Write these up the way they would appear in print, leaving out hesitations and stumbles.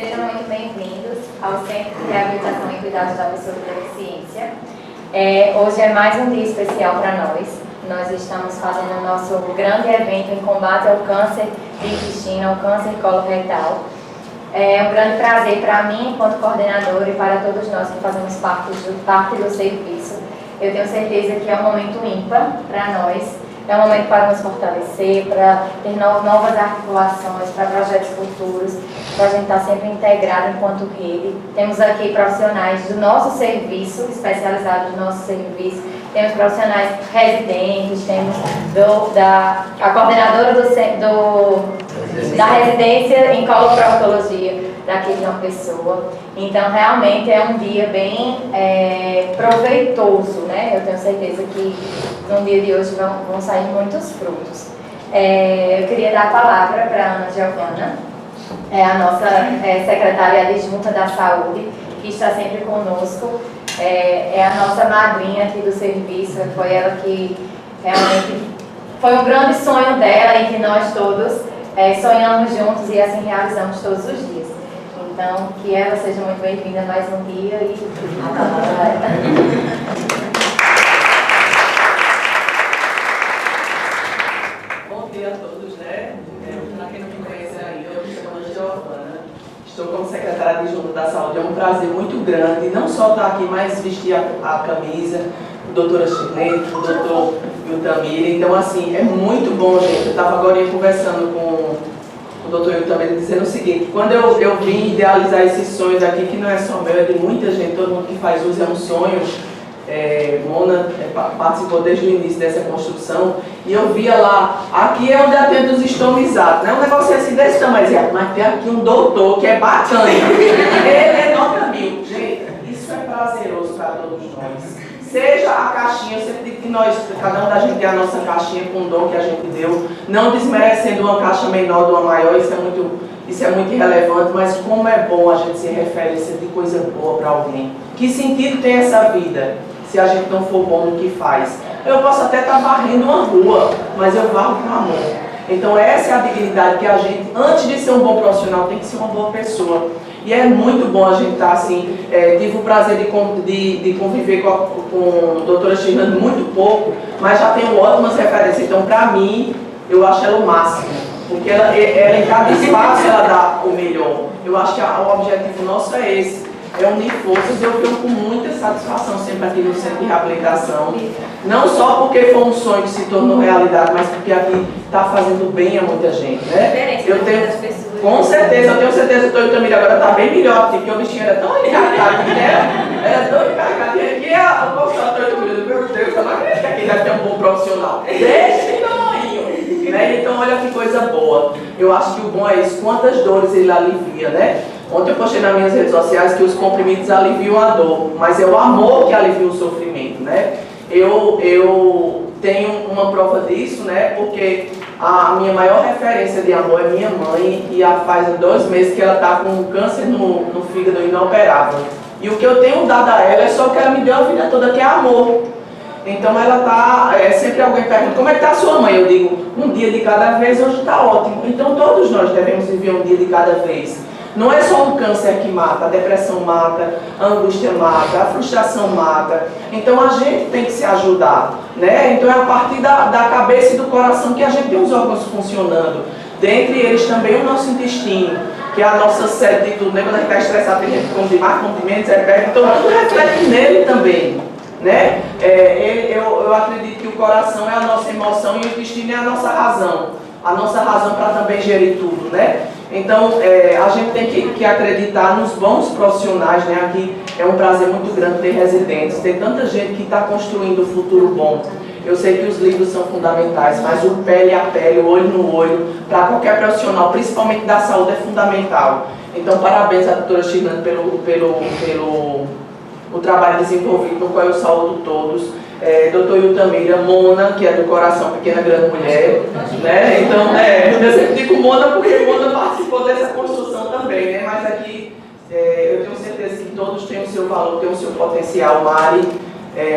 Sejam muito bem-vindos ao Centro de Reabilitação e Cuidados da Pessoa com Deficiência. Hoje é mais um dia especial para nós. Nós estamos fazendo o nosso grande evento em combate ao câncer de intestino, ao câncer coloretal. É um grande prazer para mim, enquanto coordenadora, e para todos nós que fazemos parte do serviço. Eu tenho certeza que é um momento ímpar para nós. É um momento para nos fortalecer, para ter novas articulações, para projetos futuros, para a gente estar sempre integrado enquanto rede. Temos aqui profissionais do nosso serviço, especializados no nosso serviço. Temos profissionais residentes, temos a coordenadora da residência em coloproctologia daqui de uma pessoa. Então, realmente é um dia bem proveitoso, né? Eu tenho certeza que no dia de hoje vão sair muitos frutos. Eu queria dar a palavra para a Ana Giovana, a nossa secretária adjunta da saúde, que está sempre conosco. É a nossa madrinha aqui do serviço. Foi ela que realmente foi um grande sonho dela e que nós todos sonhamos juntos e assim realizamos todos os dias. Então, que ela seja muito bem-vinda a mais um dia e Bom dia a todos, né? Para quem não me conhece ainda, eu me chamo Ana Giovana. Estou como secretária adjunta da saúde. É um prazer muito grande, não só estar aqui, mas vestir a camisa do doutora Chilene, do doutor Yutamira. Então, assim, é muito bom, gente. Eu estava agora conversando com o doutor Yutamira dizendo o seguinte: quando eu vim idealizar esses sonhos aqui, que não é só meu, é de muita gente, todo mundo que faz uso é um sonho. Mona participou desde o início dessa construção e eu via lá, aqui é onde atende os estomizados, né? Um negócio assim desse tamanho, mas tem aqui um doutor que é bacana, ele é nota 1000. Gente, isso é prazeroso para todos nós. Seja a caixinha, eu sempre digo que nós, cada um da gente tem a nossa caixinha com o dom que a gente deu, não desmerecendo uma caixa menor de uma maior, isso é muito irrelevante, mas como é bom a gente ser referência de coisa boa para alguém. Que sentido tem essa vida se a gente não for bom no que faz? Eu posso até estar varrendo uma rua, mas eu varro com amor. Então essa é a dignidade que a gente, antes de ser um bom profissional, tem que ser uma boa pessoa. E é muito bom a gente estar assim. Tive o prazer de conviver com a doutora Chilene muito pouco, mas já tenho ótimas referências. Então, para mim, eu acho ela o máximo. Porque ela em cada espaço ela dá o melhor. Eu acho que o objetivo nosso é esse. É unir forças. Eu fico com muita satisfação sempre aqui no Centro de Reabilitação. Não só porque foi um sonho que se tornou realidade, mas porque aqui está fazendo bem a muita gente, né? Eu tenho, com certeza, eu tenho certeza que o doutor Yutamira agora está bem melhor, porque o bichinho era tão encarregado, né? Era tão encarregado. E aqui o profissional do doutor Yutamira, meu Deus, eu não acredito que aqui deve ter um bom profissional. Desse tamanho, né? Então, olha que coisa boa. Eu acho que o bom é isso, quantas dores ele alivia, né? Ontem eu postei nas minhas redes sociais que os comprimidos aliviam a dor, mas é o amor que alivia o sofrimento, né? Eu tenho uma prova disso, né? Porque a minha maior referência de amor é minha mãe, e faz 2 meses que ela está com câncer no fígado inoperável. E o que eu tenho dado a ela é só o que ela me deu a vida toda, que é amor. Então ela está, sempre alguém pergunta, como é que está a sua mãe? Eu digo, um dia de cada vez, hoje está ótimo. Então todos nós devemos viver um dia de cada vez. Não é só um câncer que mata, a depressão mata, a angústia mata, a frustração mata. Então a gente tem que se ajudar, né? Então é a partir da cabeça e do coração que a gente tem os órgãos funcionando. Dentre eles também o nosso intestino, que é a nossa sede de tudo, né? Quando a gente está estressado, tem gente que come demais, come de menos, então tudo reflete nele também, né? Eu acredito que o coração é a nossa emoção e o intestino é a nossa razão. A nossa razão para também gerir tudo, né? Então, a gente tem que acreditar nos bons profissionais, né? Aqui é um prazer muito grande ter residentes, ter tanta gente que está construindo um futuro bom. Eu sei que os livros são fundamentais, mas o pele a pele, o olho no olho, para qualquer profissional, principalmente da saúde, é fundamental. Então, parabéns à doutora Chilene pelo trabalho desenvolvido, no qual eu saúdo todos. Doutor Yutamira, Mona, que é do Coração Pequena Grande Mulher, né? Então, eu sempre digo Mona porque Mona participou dessa construção também, né? Mas aqui eu tenho certeza que todos têm o seu valor, têm o seu potencial. Mari,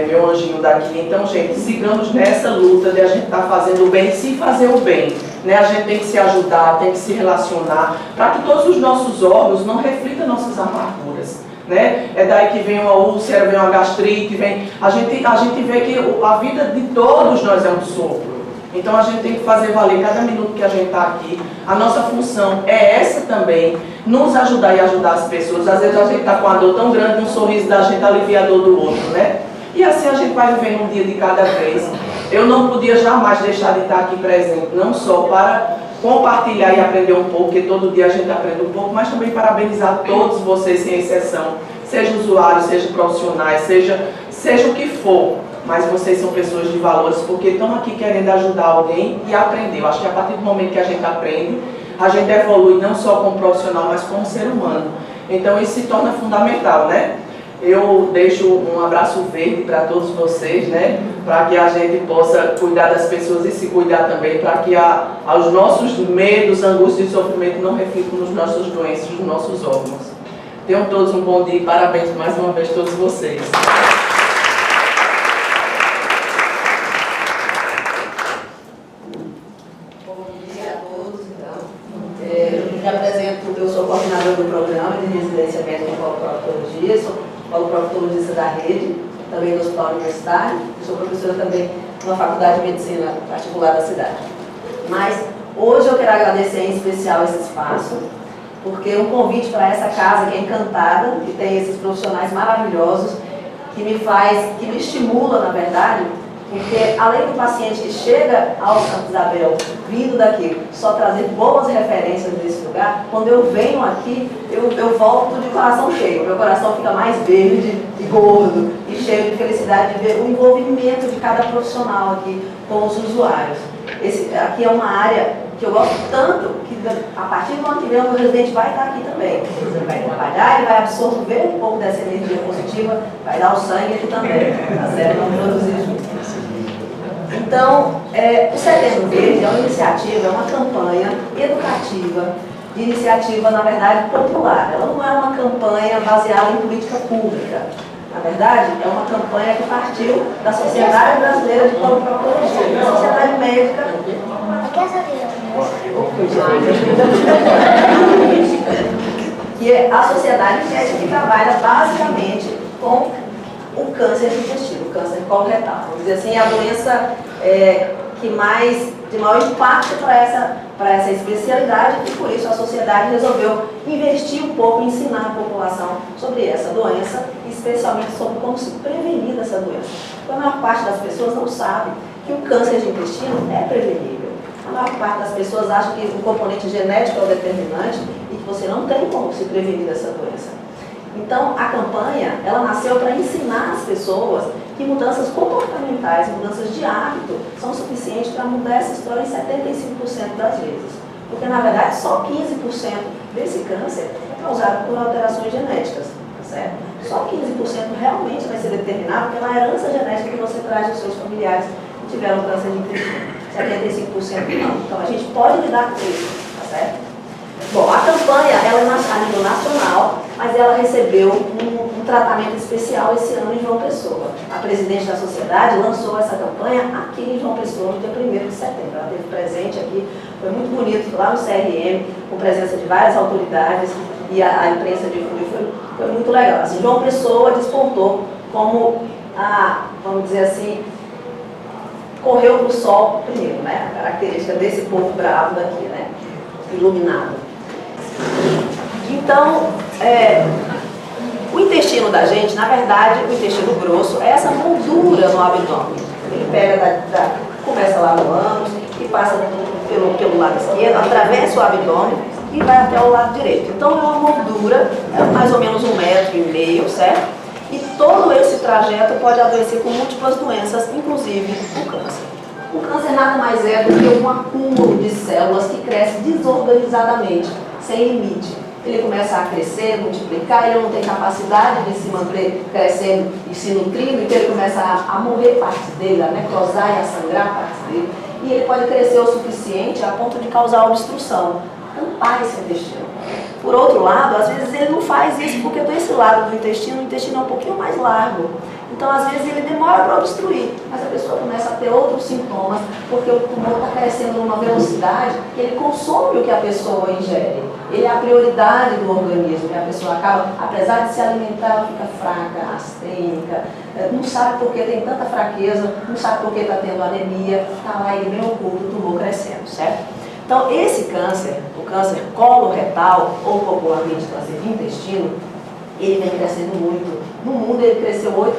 meu anjinho daqui. Então, gente, sigamos nessa luta de a gente estar fazendo o bem, se fazer o bem. né? A gente tem que se ajudar, tem que se relacionar, para que todos os nossos órgãos não reflitam nossas amarguras, né? É daí que vem uma úlcera, vem uma gastrite, a gente vê que a vida de todos nós é um sopro. Então a gente tem que fazer valer cada minuto que a gente está aqui. A nossa função é essa também, nos ajudar e ajudar as pessoas. Às vezes a gente está com a dor tão grande, um sorriso da gente alivia a dor do outro, né? E assim a gente vai vivendo um dia de cada vez. Eu não podia jamais deixar de estar aqui presente, não só para compartilhar e aprender um pouco, porque todo dia a gente aprende um pouco, mas também parabenizar todos vocês, sem exceção, seja usuários, seja profissionais, seja o que for. Mas vocês são pessoas de valores, porque estão aqui querendo ajudar alguém e aprender. Eu acho que a partir do momento que a gente aprende, a gente evolui não só como profissional, mas como ser humano. Então isso se torna fundamental, né? Eu deixo um abraço verde para todos vocês, né? Para que a gente possa cuidar das pessoas e se cuidar também, para que os nossos medos, angústias e sofrimento não reflitam nos nossos doenças, nos nossos órgãos. Tenham todos um bom dia e parabéns mais uma vez a todos vocês. Me apresento, eu sou coordenadora do programa de residência médica em poloproctologia, sou poloproctologista da rede, também do Hospital Universitário, e sou professora também na Faculdade de Medicina Particular da cidade. Mas hoje eu quero agradecer em especial esse espaço, porque é um convite para essa casa que é encantada, que tem esses profissionais maravilhosos, que me estimula, na verdade, porque além do paciente que chega ao Santa Isabel, vindo daqui, só trazer boas referências desse lugar, quando eu venho aqui, eu volto de coração cheio. Meu coração fica mais verde e gordo e cheio de felicidade de ver o envolvimento de cada profissional aqui com os usuários. Aqui é uma área que eu gosto tanto que a partir do ano que vem o meu residente vai estar aqui também. Ele vai trabalhar, ele vai absorver um pouco dessa energia positiva, vai dar o sangue aqui também, tá certo? Vamos produzir juntos. Então, o Setembro Verde é uma iniciativa, é uma campanha educativa, de iniciativa, na verdade, popular. Ela não é uma campanha baseada em política pública. Na verdade, é uma campanha que partiu da Sociedade Brasileira de Poloproctologia, da Sociedade Médica. Que é a Sociedade Médica que trabalha basicamente com o câncer de intestino, o câncer coloretal. Vamos dizer assim, é a doença de maior impacto para essa especialidade, e por isso a sociedade resolveu investir um pouco, ensinar a população sobre essa doença, especialmente sobre como se prevenir dessa doença. Porque a maior parte das pessoas não sabe que o câncer de intestino é prevenível. A maior parte das pessoas acha que o componente genético é o determinante e que você não tem como se prevenir dessa doença. Então, a campanha, ela nasceu para ensinar as pessoas que mudanças comportamentais, mudanças de hábito, são suficientes para mudar essa história em 75% das vezes. Porque, na verdade, só 15% desse câncer é causado por alterações genéticas, tá certo? Só 15% realmente vai ser determinado pela herança genética que você traz dos seus familiares que tiveram câncer de intestino. 75% não. Então, a gente pode lidar com isso, tá certo? Bom, a campanha, ela é a nível nacional, mas ela recebeu um tratamento especial esse ano em João Pessoa. A presidente da sociedade lançou essa campanha aqui em João Pessoa, no dia 1º de setembro. Ela esteve presente aqui, foi muito bonito, lá no CRM, com presença de várias autoridades e a imprensa difundiu, foi muito legal. Assim, João Pessoa despontou como, vamos dizer assim, correu para o sol primeiro, né? A característica desse povo bravo daqui, né? Iluminado. Então, o intestino da gente, na verdade, o intestino grosso é essa moldura no abdômen. Ele pega, começa lá no ânus e passa pelo lado esquerdo, atravessa o abdômen e vai até o lado direito. Então, é uma moldura, é mais ou menos 1,5 metro, certo? E todo esse trajeto pode adoecer com múltiplas doenças, inclusive o câncer. O câncer nada mais é do que um acúmulo de células que cresce desorganizadamente, sem limite. Ele começa a crescer, multiplicar, ele não tem capacidade de se manter crescendo e se nutrindo, então ele começa a morrer partes dele, a necrosar e a sangrar partes dele. E ele pode crescer o suficiente a ponto de causar obstrução, tampar esse intestino. Por outro lado, às vezes ele não faz isso porque desse lado do intestino, o intestino é um pouquinho mais largo. Então, às vezes, ele demora para obstruir, mas a pessoa começa a ter outros sintomas, porque o tumor está crescendo numa velocidade que ele consome o que a pessoa ingere. Ele é a prioridade do organismo, e a pessoa acaba, apesar de se alimentar, ela fica fraca, astênica, não sabe por que tem tanta fraqueza, não sabe por que está tendo anemia, está lá ele bem oculto, o tumor crescendo, certo? Então, esse câncer, o câncer coloretal, ou popularmente câncer de intestino, ele vem crescendo muito. No mundo ele cresceu 8%,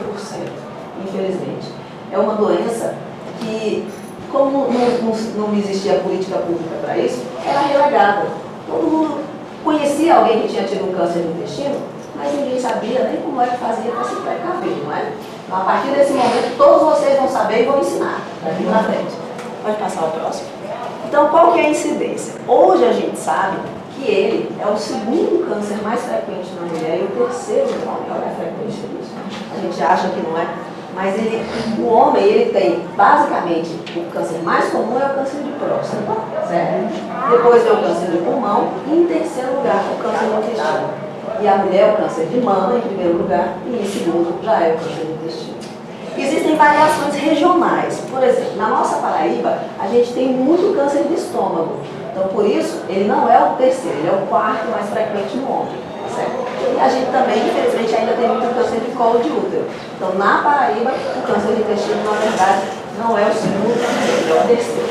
infelizmente. É uma doença que, como não existia política pública para isso, era relegada. Todo mundo conhecia alguém que tinha tido um câncer de intestino, mas ninguém sabia nem como é que fazia para se precaver, não é? Então, a partir desse momento, todos vocês vão saber e vão ensinar daqui para frente. Pode passar o próximo. Então, qual que é a incidência? Hoje a gente sabe que ele é o segundo câncer mais frequente na mulher e o terceiro no homem. Olha a frequência disso. A gente acha que não é, mas o homem ele tem, basicamente, o câncer mais comum é o câncer de próstata, certo? Depois vem o câncer de pulmão e, em terceiro lugar, o câncer do intestino. E a mulher é o câncer de mama, em primeiro lugar, e em segundo já é o câncer do intestino. Existem variações regionais. Por exemplo, na nossa Paraíba, a gente tem muito câncer de estômago. Então, por isso, ele não é o terceiro, ele é o quarto mais frequente no homem. Certo? E a gente também, infelizmente, ainda tem muito câncer de colo de útero. Então, na Paraíba, o câncer de intestino, na verdade, não é o segundo, ele é o terceiro.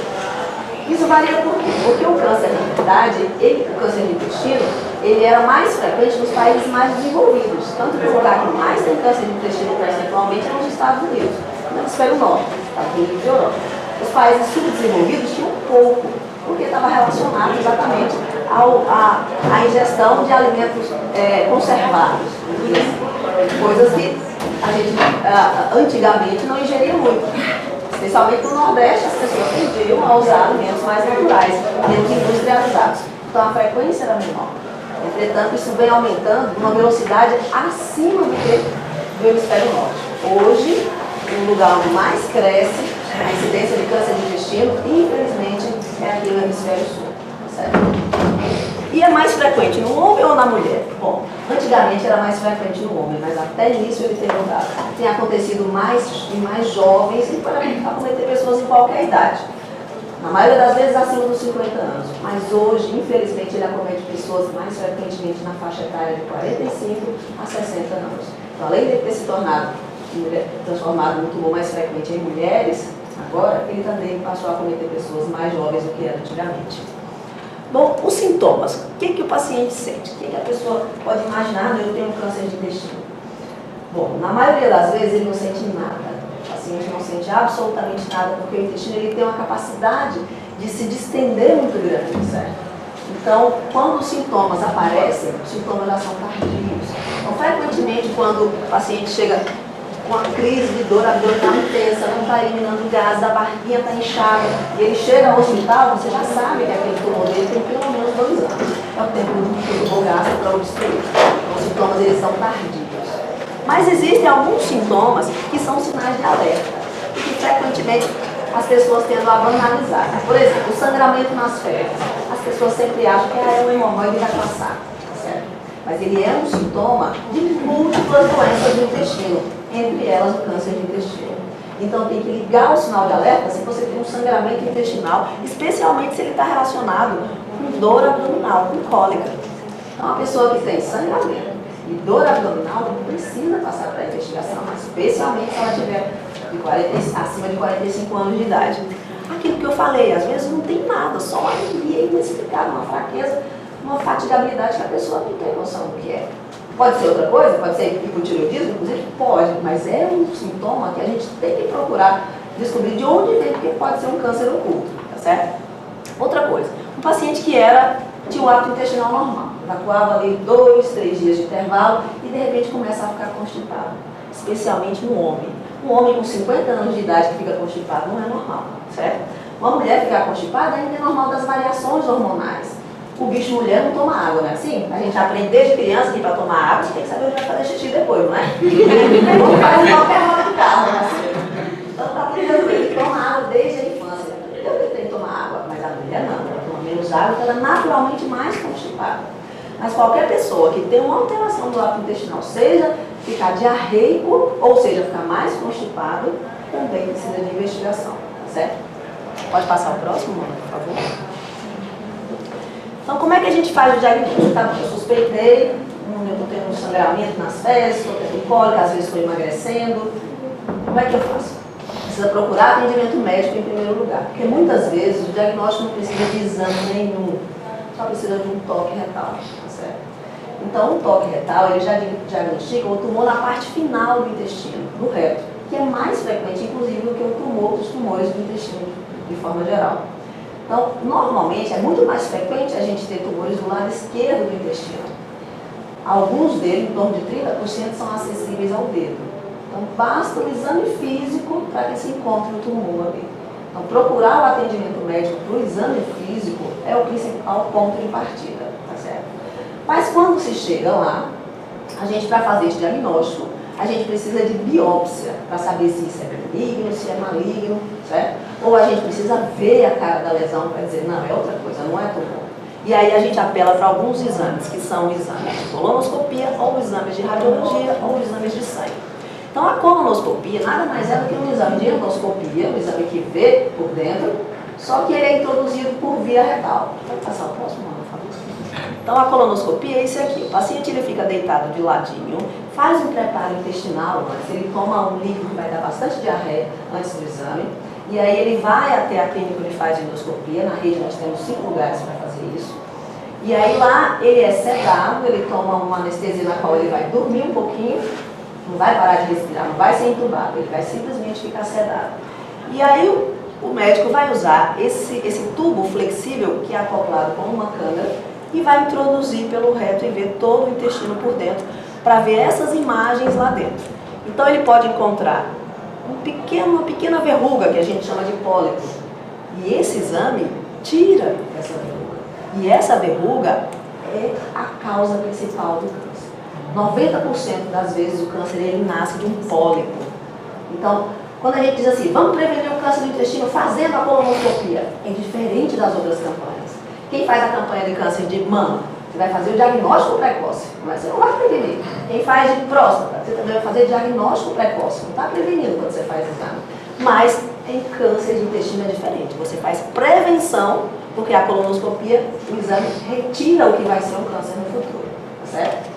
Isso varia por quê? Porque o câncer, na verdade, o câncer de intestino, ele era mais frequente nos países mais desenvolvidos. Tanto que o lugar que mais tem câncer de intestino percentualmente é nos Estados Unidos, no hemisfério norte, Estados Unidos e Europa. Os países subdesenvolvidos tinham pouco, porque estava relacionado exatamente à ingestão de alimentos conservados, coisas que a gente antigamente não ingeria muito. Especialmente no Nordeste, as pessoas tendiam a usar alimentos mais naturais, menos industrializados. Então a frequência era menor. Entretanto, isso vem aumentando numa velocidade acima do que do hemisfério norte. Hoje, o lugar onde mais cresce a incidência de câncer de intestino, infelizmente, é aqui no hemisfério sul. Certo? E é mais frequente no homem ou na mulher? Bom, antigamente era mais frequente no homem, mas até nisso ele tem mudado. Tem acontecido mais em mais jovens e pode acometer pessoas em qualquer idade. Na maioria das vezes acima dos 50 anos. Mas hoje, infelizmente, ele acomete pessoas mais frequentemente na faixa etária de 45 a 60 anos. Então, além de ter se transformado no tumor mais frequente em mulheres, agora ele também passou a acometer pessoas mais jovens do que era antigamente. Bom, os sintomas. O que o paciente sente? O que a pessoa pode imaginar? Eu tenho um câncer de intestino. Bom, na maioria das vezes ele não sente nada. O paciente não sente absolutamente nada, porque o intestino ele tem uma capacidade de se distender muito grande, certo? Então, quando os sintomas aparecem, os sintomas já são tardios. Então, frequentemente, quando o paciente chega com uma crise de dor abdominal intensa, não está eliminando gás, a barriguinha está inchada, e ele chega ao hospital, você já sabe que aquele tumor dele tem pelo menos 2 anos. É o tempo que o tumor gasta para obstruir. Então, os sintomas eles são tardios. Mas existem alguns sintomas que são sinais de alerta, e que frequentemente as pessoas tendem a banalizar. Por exemplo, o sangramento nas fezes. As pessoas sempre acham que é um hemorroide da classe, certo? Mas ele é um sintoma de múltiplas doenças do intestino, entre elas o câncer de intestino. Então tem que ligar o sinal de alerta se você tem um sangramento intestinal, especialmente se ele está relacionado com dor abdominal, com cólica. Então uma pessoa que tem sangramento e dor abdominal não precisa passar para a investigação, especialmente se ela tiver acima de 45 anos de idade. Aquilo que eu falei, às vezes não tem nada, só uma anemia inexplicável, uma fraqueza, uma fatigabilidade que a pessoa não tem noção do que é. Pode ser outra coisa, pode ser hipotireoidismo, inclusive pode, mas é um sintoma que a gente tem que procurar descobrir de onde vem, porque pode ser um câncer oculto, tá certo? Outra coisa, um paciente que tinha um hábito intestinal normal, evacuava ali 2, 3 dias de intervalo e de repente começa a ficar constipado, especialmente no homem. Um homem com 50 anos de idade que fica constipado não é normal, certo? Uma mulher ficar constipada ainda é normal das variações hormonais. O bicho mulher não toma água, não é assim? A gente aprende desde criança que para tomar água você tem que saber onde vai fazer xixi depois, não é? Não faz em qualquer roda do carro, não é assim? Então está aprendendo que toma água desde a infância. Eu tenho que tomar água, mas a mulher não. Ela toma menos água, então ela é naturalmente mais constipada. Mas qualquer pessoa que tem uma alteração do hábito intestinal, seja ficar diarreico, ou seja, ficar mais constipado, também precisa de investigação, tá certo? Pode passar o próximo, Mona, por favor. Então, como é que a gente faz o diagnóstico? Tá? Eu suspeitei, eu estou tendo um sangramento nas fezes, estou tendo cólica, às vezes estou emagrecendo. Como é que eu faço? Precisa procurar atendimento médico em primeiro lugar, porque muitas vezes o diagnóstico não precisa de exame nenhum, só precisa de um toque retal, tá certo? Então, o toque retal, ele já diagnostica o tumor na parte final do intestino, do reto, que é mais frequente, inclusive, do que o tumor dos tumores do intestino, de forma geral. Então, normalmente, é muito mais frequente a gente ter tumores do lado esquerdo do intestino. Alguns deles, em torno de 30%, são acessíveis ao dedo. Então, basta o exame físico para que se encontre o tumor ali. Então, procurar o atendimento médico para o exame físico é o principal ponto de partida, tá certo? Mas quando se chega lá, a gente, para fazer esse diagnóstico, a gente precisa de biópsia para saber se isso é benigno, se é maligno, certo? Ou a gente precisa ver a cara da lesão para dizer, não, é outra coisa, não é tumor. E aí a gente apela para alguns exames, que são exames de colonoscopia, ou exames de radiologia, ou exames de sangue. Então a colonoscopia nada mais é do que um exame de endoscopia, um exame que vê por dentro, só que ele é introduzido por via retal. Pode passar o próximo, por favor. Então a colonoscopia é isso aqui. O paciente ele fica deitado de ladinho, faz um preparo intestinal antes, ele toma um líquido que vai dar bastante diarreia antes do exame, e aí ele vai até a clínica onde faz endoscopia. Na rede nós temos 5 lugares para fazer isso. E aí lá ele é sedado, ele toma uma anestesia na qual ele vai dormir um pouquinho, não vai parar de respirar, não vai ser entubado, ele vai simplesmente ficar sedado. E aí o médico vai usar esse tubo flexível que é acoplado com uma câmera e vai introduzir pelo reto e ver todo o intestino por dentro para ver essas imagens lá dentro. Então ele pode encontrar uma pequena verruga que a gente chama de pólipo. E esse exame tira essa verruga. E essa verruga é a causa principal do câncer. 90% das vezes o câncer ele nasce de um pólipo. Então, quando a gente diz assim, vamos prevenir o câncer do intestino fazendo a colonoscopia, é diferente das outras campanhas. Quem faz a campanha de câncer de mama, você vai fazer o diagnóstico precoce, mas você não vai prevenir. Quem faz de próstata, você também vai fazer diagnóstico precoce, não está prevenindo quando você faz o exame. Mas em câncer de intestino é diferente, você faz prevenção, porque a colonoscopia, o exame retira o que vai ser um câncer no futuro, tá certo?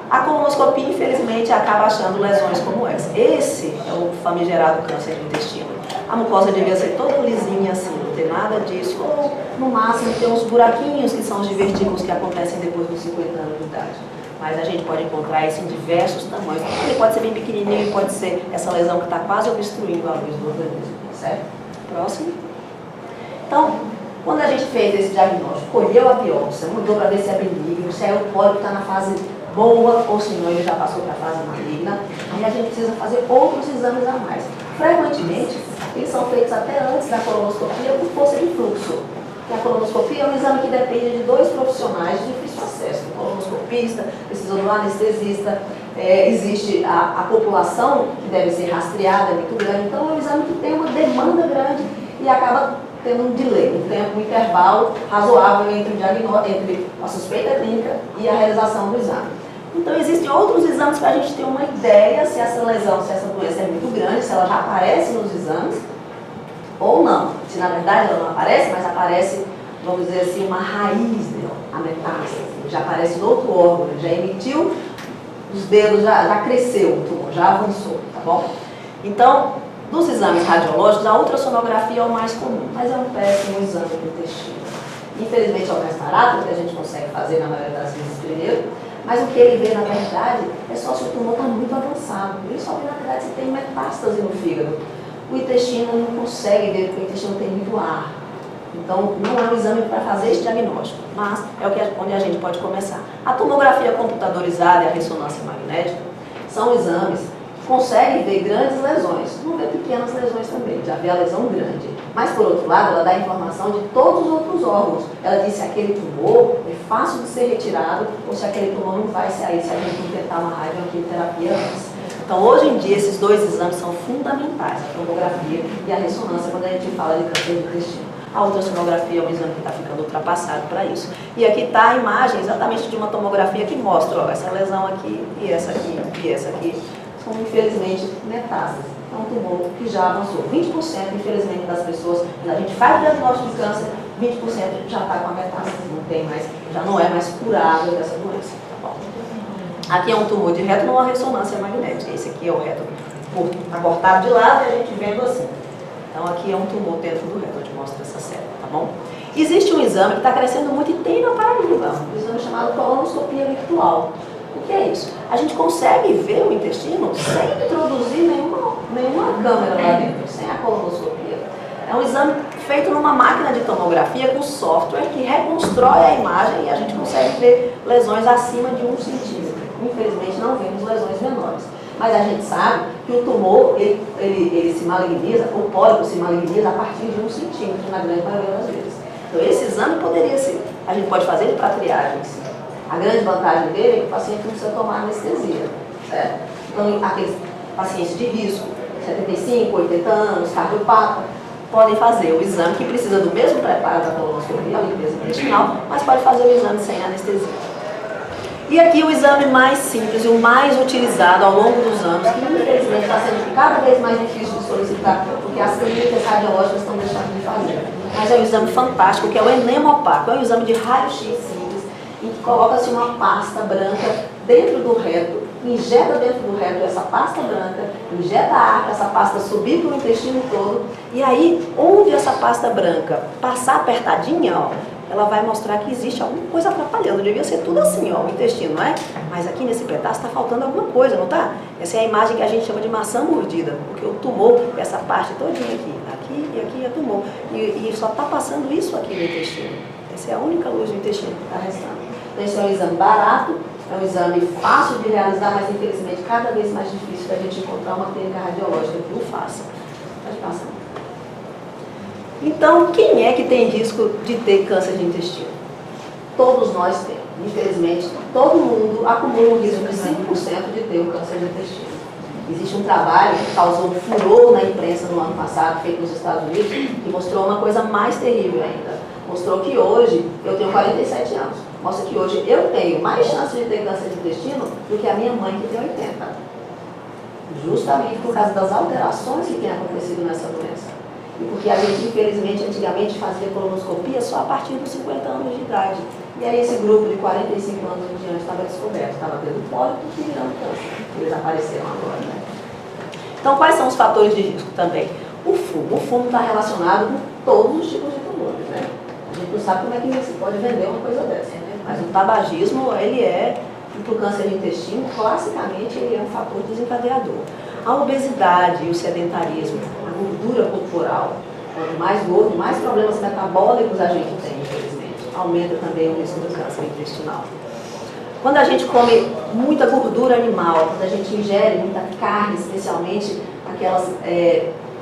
A colonoscopia, infelizmente, acaba achando lesões como essa. Esse é o famigerado câncer do intestino. A mucosa devia ser toda lisinha assim, não ter nada disso, ou no máximo ter uns buraquinhos que são os divertículos que acontecem depois dos 50 anos de idade. Mas a gente pode encontrar isso em diversos tamanhos. Ele pode ser bem pequenininho, pode ser essa lesão que está quase obstruindo a luz do organismo, certo? Próximo. Então, quando a gente fez esse diagnóstico, colheu a biópsia, mudou para ver se é benigno, se é o pólipo está na fase boa ou se não ele já passou para a fase maligna, aí a gente precisa fazer outros exames a mais. Frequentemente, eles são feitos até antes da colonoscopia por força de fluxo. E a colonoscopia é um exame que depende de 2 profissionais de difícil acesso. O colonoscopista, precisa do anestesista, existe a população que deve ser rastreada, é muito grande. Então é um exame que tem uma demanda grande e acaba tendo um delay, um intervalo razoável entre a suspeita clínica e a realização do exame. Então existem outros exames para a gente ter uma ideia se essa lesão, se essa doença é muito grande, se ela já aparece nos exames ou não. Se na verdade ela não aparece, mas aparece, vamos dizer assim, uma raiz dela, a metástase, já aparece no outro órgão, já emitiu os dedos, já cresceu o tumor, já avançou, tá bom? Então, dos exames radiológicos, a ultrassonografia é o mais comum, mas é um péssimo exame do intestino. Infelizmente é o mais barato, porque a gente consegue fazer na maioria das vezes primeiro, mas o que ele vê na verdade é só se o tumor está muito avançado. Ele só vê na verdade se tem metástase no fígado. O intestino não consegue ver, porque o intestino tem muito ar. Então não é um exame para fazer esse diagnóstico, mas é onde a gente pode começar. A tomografia computadorizada e a ressonância magnética são exames que conseguem ver grandes lesões, não vê pequenas lesões também, já vê a lesão grande. Mas, por outro lado, ela dá informação de todos os outros órgãos. Ela diz se aquele tumor é fácil de ser retirado ou se aquele tumor não vai sair, se a gente não tentar uma radioquimioterapia antes. Então, hoje em dia, esses 2 exames são fundamentais, a tomografia e a ressonância, quando a gente fala de câncer do intestino. A ultrassonografia é um exame que está ficando ultrapassado para isso. E aqui está a imagem exatamente de uma tomografia que mostra, ó, essa lesão aqui e essa aqui e essa aqui. São, infelizmente, metástases. É um tumor que já avançou. 20%, infelizmente, das pessoas, quando a gente faz o diagnóstico de câncer, 20% já está com a metástase, não tem mais, já não é mais curável dessa doença. Tá bom? Aqui é um tumor de reto numa ressonância magnética. Esse aqui é o reto acortado de lado e a gente vendo assim. Então aqui é um tumor dentro do reto, eu te mostro essa série, tá bom? Existe um exame que está crescendo muito e tem no aparelho, um exame chamado colonoscopia virtual. O que é isso? A gente consegue ver o intestino sem introduzir nenhuma câmera lá dentro, sem a colonoscopia. É um exame feito numa máquina de tomografia com software que reconstrói a imagem e a gente consegue ver lesões acima de 1 centímetro. Infelizmente não vemos lesões menores. Mas a gente sabe que o tumor, ele se maligniza, o pólipo se maligniza a partir de 1 centímetro, na grande maioria das vezes. Então esse exame poderia ser, a gente pode fazer ele para triagem, sim. A grande vantagem dele é que o paciente não precisa tomar anestesia, certo? Então aqueles pacientes de risco, 75, 80 anos, cardiopata, podem fazer o exame que precisa do mesmo preparo da colonoscopia, a limpeza intestinal, mas pode fazer o exame sem anestesia. E aqui o exame mais simples e o mais utilizado ao longo dos anos, que infelizmente está sendo cada vez mais difícil de solicitar, porque as clínicas radiológicas estão deixando de fazer. Mas é um exame fantástico, que é o enemopaco, é um exame de raio-x simples, em que coloca-se uma pasta branca dentro do reto, injeta dentro do reto essa pasta branca, injeta ar para essa pasta subir para o intestino todo, e aí, onde essa pasta branca passar apertadinha, ó, ela vai mostrar que existe alguma coisa atrapalhando. Devia ser tudo assim, ó, o intestino, não é? Mas aqui nesse pedaço está faltando alguma coisa, não está? Essa é a imagem que a gente chama de maçã mordida, porque o tumor, essa parte todinha aqui e aqui é tumor. E só está passando isso aqui no intestino. Essa é a única luz do intestino que está restando. Então esse é um exame barato, é um exame fácil de realizar, mas infelizmente cada vez mais difícil da gente encontrar uma clínica radiológica que o faça. Pode passar. Então, quem é que tem risco de ter câncer de intestino? Todos nós temos. Infelizmente, todo mundo acumula um risco de 5% de ter o câncer de intestino. Existe um trabalho que causou furor na imprensa no ano passado, feito nos Estados Unidos, que mostrou uma coisa mais terrível ainda. Mostrou que hoje, eu tenho 47 anos, mostra que hoje eu tenho mais chance de ter câncer de intestino do que a minha mãe, que tem 80. Justamente por causa das alterações que têm acontecido nessa doença. E porque a gente, infelizmente, antigamente fazia colonoscopia só a partir dos 50 anos de idade. E aí esse grupo de 45 anos em diante estava descoberto, estava tendo pólipo e virando câncer. Eles apareceram agora, né? Então, quais são os fatores de risco também? O fumo está relacionado com todos os tipos de tumores, né? A gente não sabe como é que se pode vender uma coisa dessa, né? Mas o tabagismo, ele é, para o câncer de intestino, classicamente, ele é um fator desencadeador. A obesidade e o sedentarismo, a gordura corporal, quanto mais gordo, mais problemas metabólicos a gente tem, infelizmente. Aumenta também o risco do câncer intestinal. Quando a gente come muita gordura animal, quando a gente ingere muita carne, especialmente aquelas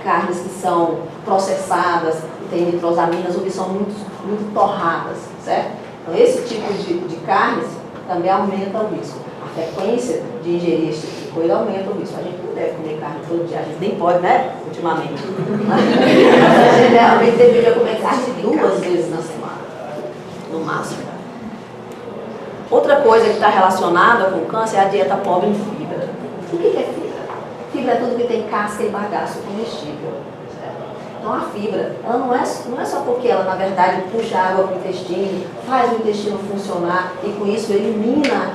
carnes que são processadas, que têm nitrosaminas ou que são muito torradas, certo? Então esse tipo de carnes também aumenta o risco. A frequência de ingerir esse tipo de coisa aumenta o risco. A gente não deve comer carne todo dia, a gente nem pode, né? Ultimamente. A gente realmente deveria comer carne 2 vezes na semana, no máximo. Outra coisa que está relacionada com o câncer é a dieta pobre em fibra. O que é fibra? Fibra é tudo que tem casca e bagaço comestível. Então a fibra, ela não é só porque ela, na verdade, puxa água para o intestino, faz o intestino funcionar e com isso elimina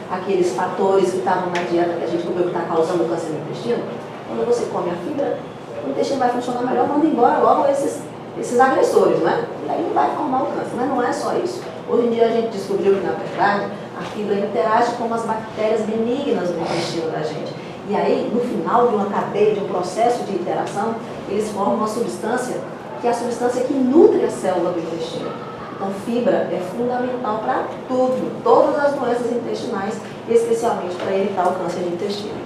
aqueles fatores que estavam na dieta que a gente comeu que está causando câncer no intestino. Quando você come a fibra, o intestino vai funcionar melhor, manda embora logo esses agressores, né? E aí não vai formar o câncer. Mas não é só isso. Hoje em dia a gente descobriu que, na verdade, a fibra interage com as bactérias benignas no intestino da gente. E aí, no final de uma cadeia, de um processo de interação, eles formam uma substância, que é a substância que nutre a célula do intestino. Então, fibra é fundamental para tudo, todas as doenças intestinais, especialmente para evitar o câncer de intestino.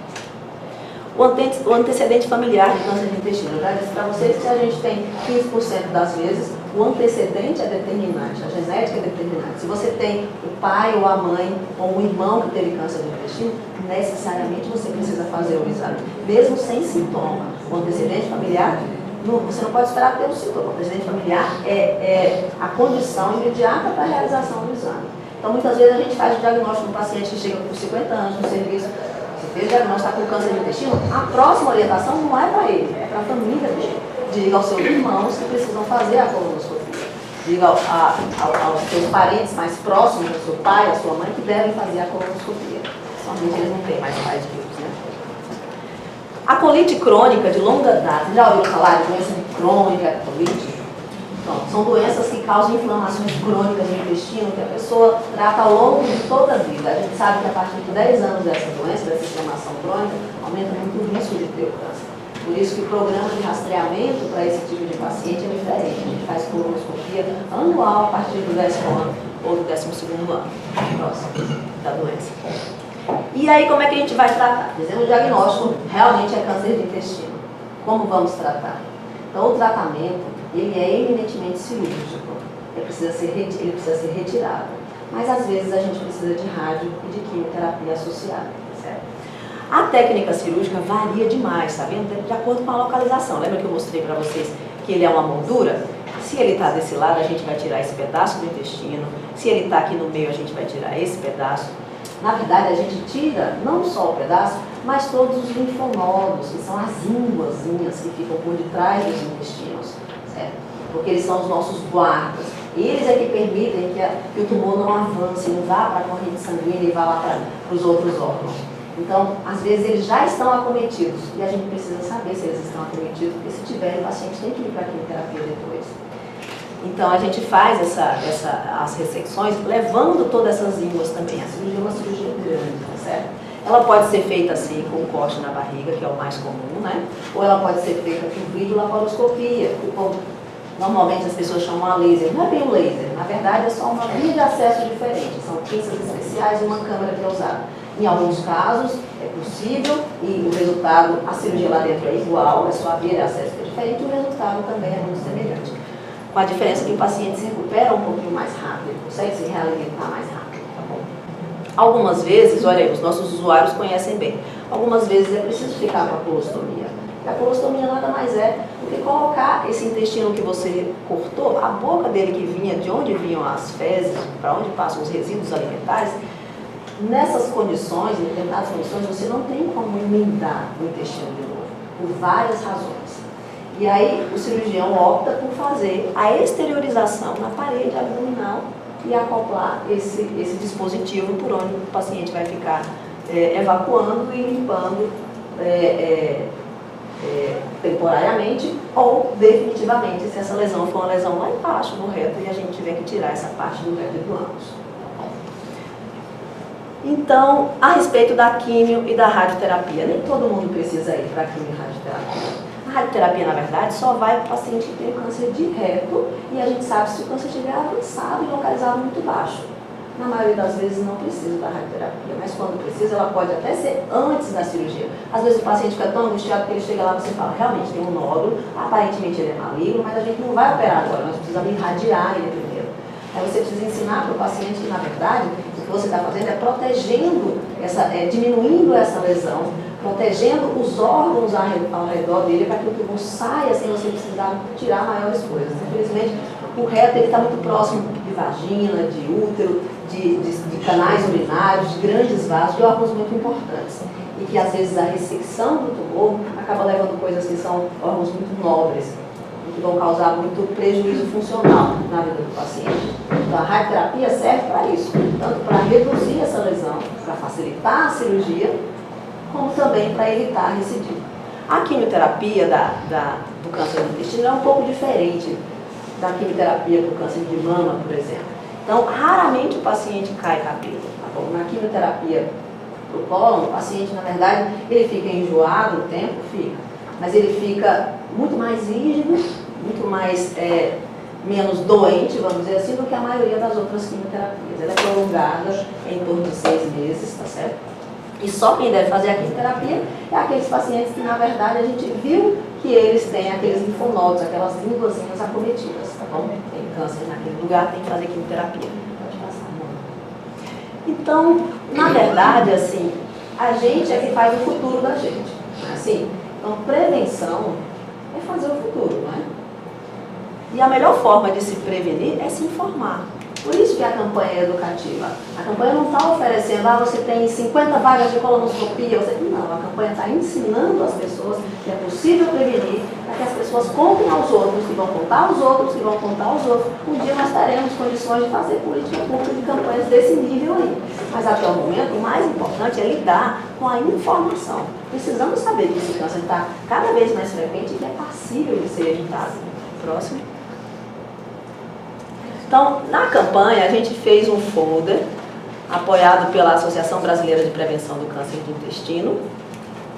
O antecedente familiar de câncer de intestino. Eu já disse para vocês que a gente tem 15% das vezes, o antecedente é determinante, a genética é determinante. Se você tem o pai ou a mãe ou um irmão que teve câncer de intestino, necessariamente você precisa fazer o exame, mesmo sem sintoma. O antecedente familiar Você não pode esperar ter um sintoma. O antecedente familiar é a condição imediata para a realização do exame. Então, muitas vezes a gente faz o diagnóstico de um paciente que chega com 50 anos no serviço, você fez o diagnóstico, está com câncer de intestino, a próxima orientação não é para ele, é para a família dele. Diga aos seus irmãos que precisam fazer a colonoscopia. Diga aos seus parentes mais próximos, ao seu pai, à sua mãe, que devem fazer a colonoscopia. Somente eles não têm mais pais vivos, né? A colite crônica de longa data, já ouviram falar de doença crônica, colite? Então, são doenças que causam inflamações crônicas no intestino, que a pessoa trata ao longo de toda a vida. A gente sabe que a partir de 10 anos dessa doença, dessa inflamação crônica, aumenta muito o risco de ter o câncer. Por isso que o programa de rastreamento para esse tipo de paciente é diferente. A gente faz colonoscopia anual a partir do 10º ano ou do 12º ano, próximo da doença. E aí, como é que a gente vai tratar? Dizendo o diagnóstico, realmente é câncer de intestino. Como vamos tratar? Então, o tratamento, ele é eminentemente cirúrgico. Ele precisa ser retirado. Mas, às vezes, a gente precisa de rádio e de quimioterapia associada, certo? A técnica cirúrgica varia demais, tá vendo? De acordo com a localização. Lembra que eu mostrei para vocês que ele é uma moldura? Se ele está desse lado, a gente vai tirar esse pedaço do intestino. Se ele está aqui no meio, a gente vai tirar esse pedaço. Na verdade, a gente tira não só o pedaço, mas todos os linfonodos, que são as ínguazinhas que ficam por detrás dos intestinos, certo? Porque eles são os nossos guardas. Eles é que permitem que o tumor não avance, não vá para a corrente sanguínea e vá lá para os outros órgãos. Então, às vezes, eles já estão acometidos e a gente precisa saber se eles estão acometidos, porque se tiverem, o paciente tem que ir para a quimioterapia depois. Então, a gente faz as ressecções levando todas essas ínguas também. A cirurgia é uma cirurgia grande, tá certo? Ela pode ser feita assim, com um corte na barriga, que é o mais comum, né? Ou ela pode ser feita com videolaparoscopia, normalmente as pessoas chamam a laser. Não é bem um laser, na verdade é só uma via de acesso diferente. São pinças especiais e uma câmera que é usada. Em alguns casos é possível e o resultado, a cirurgia lá dentro é igual, é só a via de acesso que é diferente e o resultado também é muito semelhante. Com a diferença que o paciente se recupera um pouquinho mais rápido, ele consegue se realimentar mais rápido, tá bom? Algumas vezes, olha aí, os nossos usuários conhecem bem, algumas vezes é preciso ficar com a colostomia. E a colostomia nada mais é do que colocar esse intestino que você cortou, a boca dele que vinha, de onde vinham as fezes, para onde passam os resíduos alimentares. Nessas condições, em determinadas condições, você não tem como emendar o intestino de novo, por várias razões. E aí o cirurgião opta por fazer a exteriorização na parede abdominal e acoplar esse dispositivo por onde o paciente vai ficar evacuando e limpando temporariamente ou definitivamente, se essa lesão for uma lesão lá embaixo no reto e a gente tiver que tirar essa parte do reto e do ânus. Então, a respeito da quimio e da radioterapia, nem todo mundo precisa ir para a quimio e radioterapia. A radioterapia, na verdade, só vai para o paciente que tem câncer de reto e a gente sabe se o câncer estiver avançado e localizado muito baixo. Na maioria das vezes não precisa da radioterapia, mas quando precisa, ela pode até ser antes da cirurgia. Às vezes o paciente fica tão angustiado que ele chega lá e você fala, realmente tem um nódulo, aparentemente ele é maligno, mas a gente não vai operar agora, nós precisamos irradiar ele primeiro. Aí você precisa ensinar para o paciente que, na verdade, o que você está fazendo é protegendo, diminuindo essa lesão, protegendo os órgãos ao redor dele para que o tumor saia sem você precisar tirar maiores coisas. Infelizmente, o reto está muito próximo de vagina, de útero, de canais urinários, de grandes vasos, de órgãos muito importantes. E que, às vezes, a ressecção do tumor acaba levando coisas que são órgãos muito nobres, que vão causar muito prejuízo funcional na vida do paciente. Então, a radioterapia serve para isso, tanto para reduzir essa lesão, para facilitar a cirurgia, como também para evitar a recidiva. A quimioterapia do câncer do intestino é um pouco diferente da quimioterapia para o câncer de mama, por exemplo. Então, raramente o paciente cai cabelo. Tá bom? Na quimioterapia para o cólon, o paciente, na verdade, ele fica enjoado, o tempo fica, mas ele fica muito mais rígido, muito mais, menos doente, vamos dizer assim, do que a maioria das outras quimioterapias. Ela é prolongada em torno de 6 meses, tá certo? E só quem deve fazer a quimioterapia é aqueles pacientes que, na verdade, a gente viu que eles têm aqueles linfonodos, aquelas línguazinhas acometidas, tá bom? Tem câncer naquele lugar, tem que fazer quimioterapia. Pode passar, não. Então, na verdade, assim, a gente é que faz o futuro da gente, não é assim? Então, prevenção é fazer o futuro, não é? E a melhor forma de se prevenir é se informar. Por isso que a campanha é educativa. A campanha não está oferecendo, você tem 50 vagas de colonoscopia, não, a campanha está ensinando as pessoas que é possível prevenir, para que as pessoas contem aos outros, que vão contar aos outros, que vão contar aos outros. Um dia nós teremos condições de fazer política pública de campanhas desse nível aí. Mas até o momento, o mais importante é lidar com a informação. Precisamos saber que esse câncer está cada vez mais frequente e que é passível de ser evitado. Próximo. Então, na campanha, a gente fez um folder apoiado pela Associação Brasileira de Prevenção do Câncer de Intestino,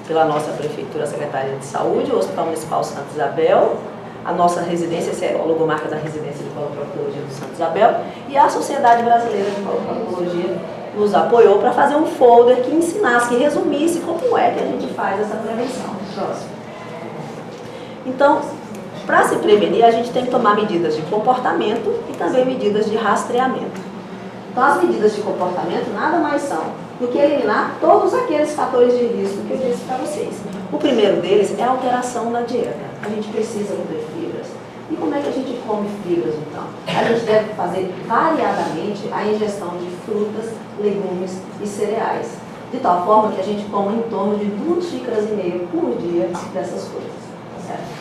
pela nossa Prefeitura, Secretaria de Saúde, o Hospital Municipal Santa Isabel, a nossa residência, essa é a logomarca da residência de coloproctologia do Santa Isabel, e a Sociedade Brasileira de Coloproctologia nos apoiou para fazer um folder que ensinasse, que resumisse como é que a gente faz essa prevenção. Próximo. Então, para se prevenir, a gente tem que tomar medidas de comportamento e também medidas de rastreamento. Então, as medidas de comportamento nada mais são do que eliminar todos aqueles fatores de risco que eu disse para vocês. O primeiro deles é a alteração na dieta. A gente precisa comer fibras. E como é que a gente come fibras, então? A gente deve fazer variadamente a ingestão de frutas, legumes e cereais. De tal forma que a gente coma em torno de 2,5 xícaras por dia dessas coisas. Certo?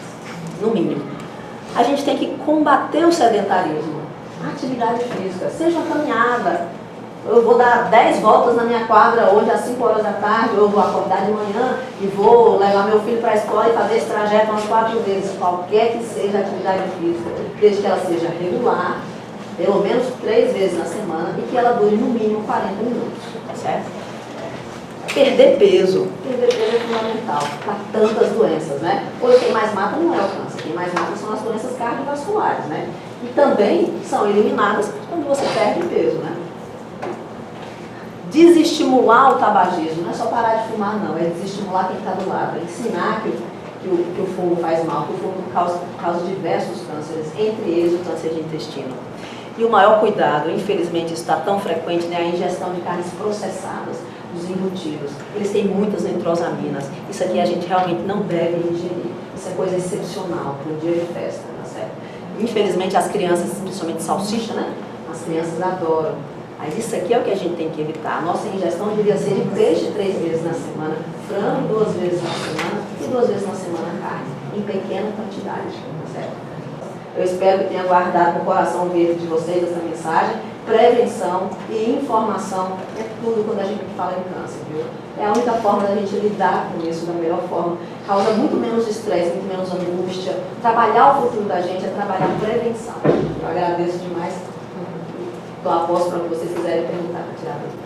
No mínimo. A gente tem que combater o sedentarismo. Atividade física, seja caminhada. Eu vou dar 10 voltas na minha quadra hoje às 5 horas da tarde, ou eu vou acordar de manhã e vou levar meu filho para a escola e fazer esse trajeto umas 4 vezes. Qualquer que seja a atividade física, desde que ela seja regular, pelo menos 3 vezes na semana e que ela dure no mínimo 40 minutos. Tá certo? Perder peso é fundamental para tantas doenças, né? Hoje quem mais mata não é o câncer, quem mais mata são as doenças cardiovasculares, né? E também são eliminadas quando você perde peso, né? Desestimular o tabagismo, não é só parar de fumar não, é desestimular quem está do lado, é ensinar que o fumo faz mal, que o fumo causa diversos cânceres, entre eles o câncer de intestino. E o maior cuidado, infelizmente está tão frequente, né, a ingestão de carnes processadas, dos embutidos. Eles têm muitas nitrosaminas. Isso aqui a gente realmente não deve ingerir. Isso é coisa excepcional para um dia de festa, tá certo? Infelizmente as crianças, principalmente salsicha, né? As crianças adoram. Mas isso aqui é o que a gente tem que evitar. A nossa ingestão devia ser de peixe 3 vezes na semana, frango 2 vezes na semana e 2 vezes na semana carne, em pequena quantidade, tá certo? Eu espero que tenha guardado no coração verde de vocês essa mensagem. Prevenção e informação é tudo quando a gente fala em câncer, viu? É a única forma da gente lidar com isso da melhor forma. Causa muito menos estresse, muito menos angústia. Trabalhar o futuro da gente é trabalhar prevenção. Eu agradeço demais. Estou a posto para vocês quiserem perguntar para tirar dúvida.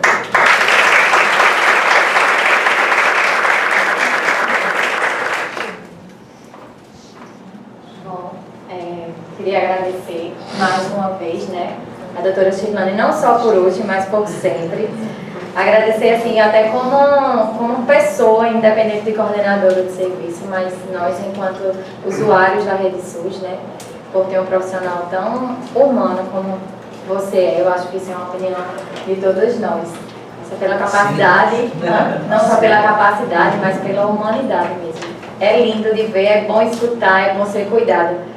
Queria agradecer mais uma vez, né, a doutora Shirlane, não só por hoje, mas por sempre. Agradecer, assim, até como pessoa, independente de coordenadora de serviço, mas nós, enquanto usuários da Rede SUS, né, por ter um profissional tão humano como você é, eu acho que isso é uma opinião de todos nós. Só pela capacidade, não só pela capacidade, mas pela humanidade mesmo. É lindo de ver, é bom escutar, é bom ser cuidado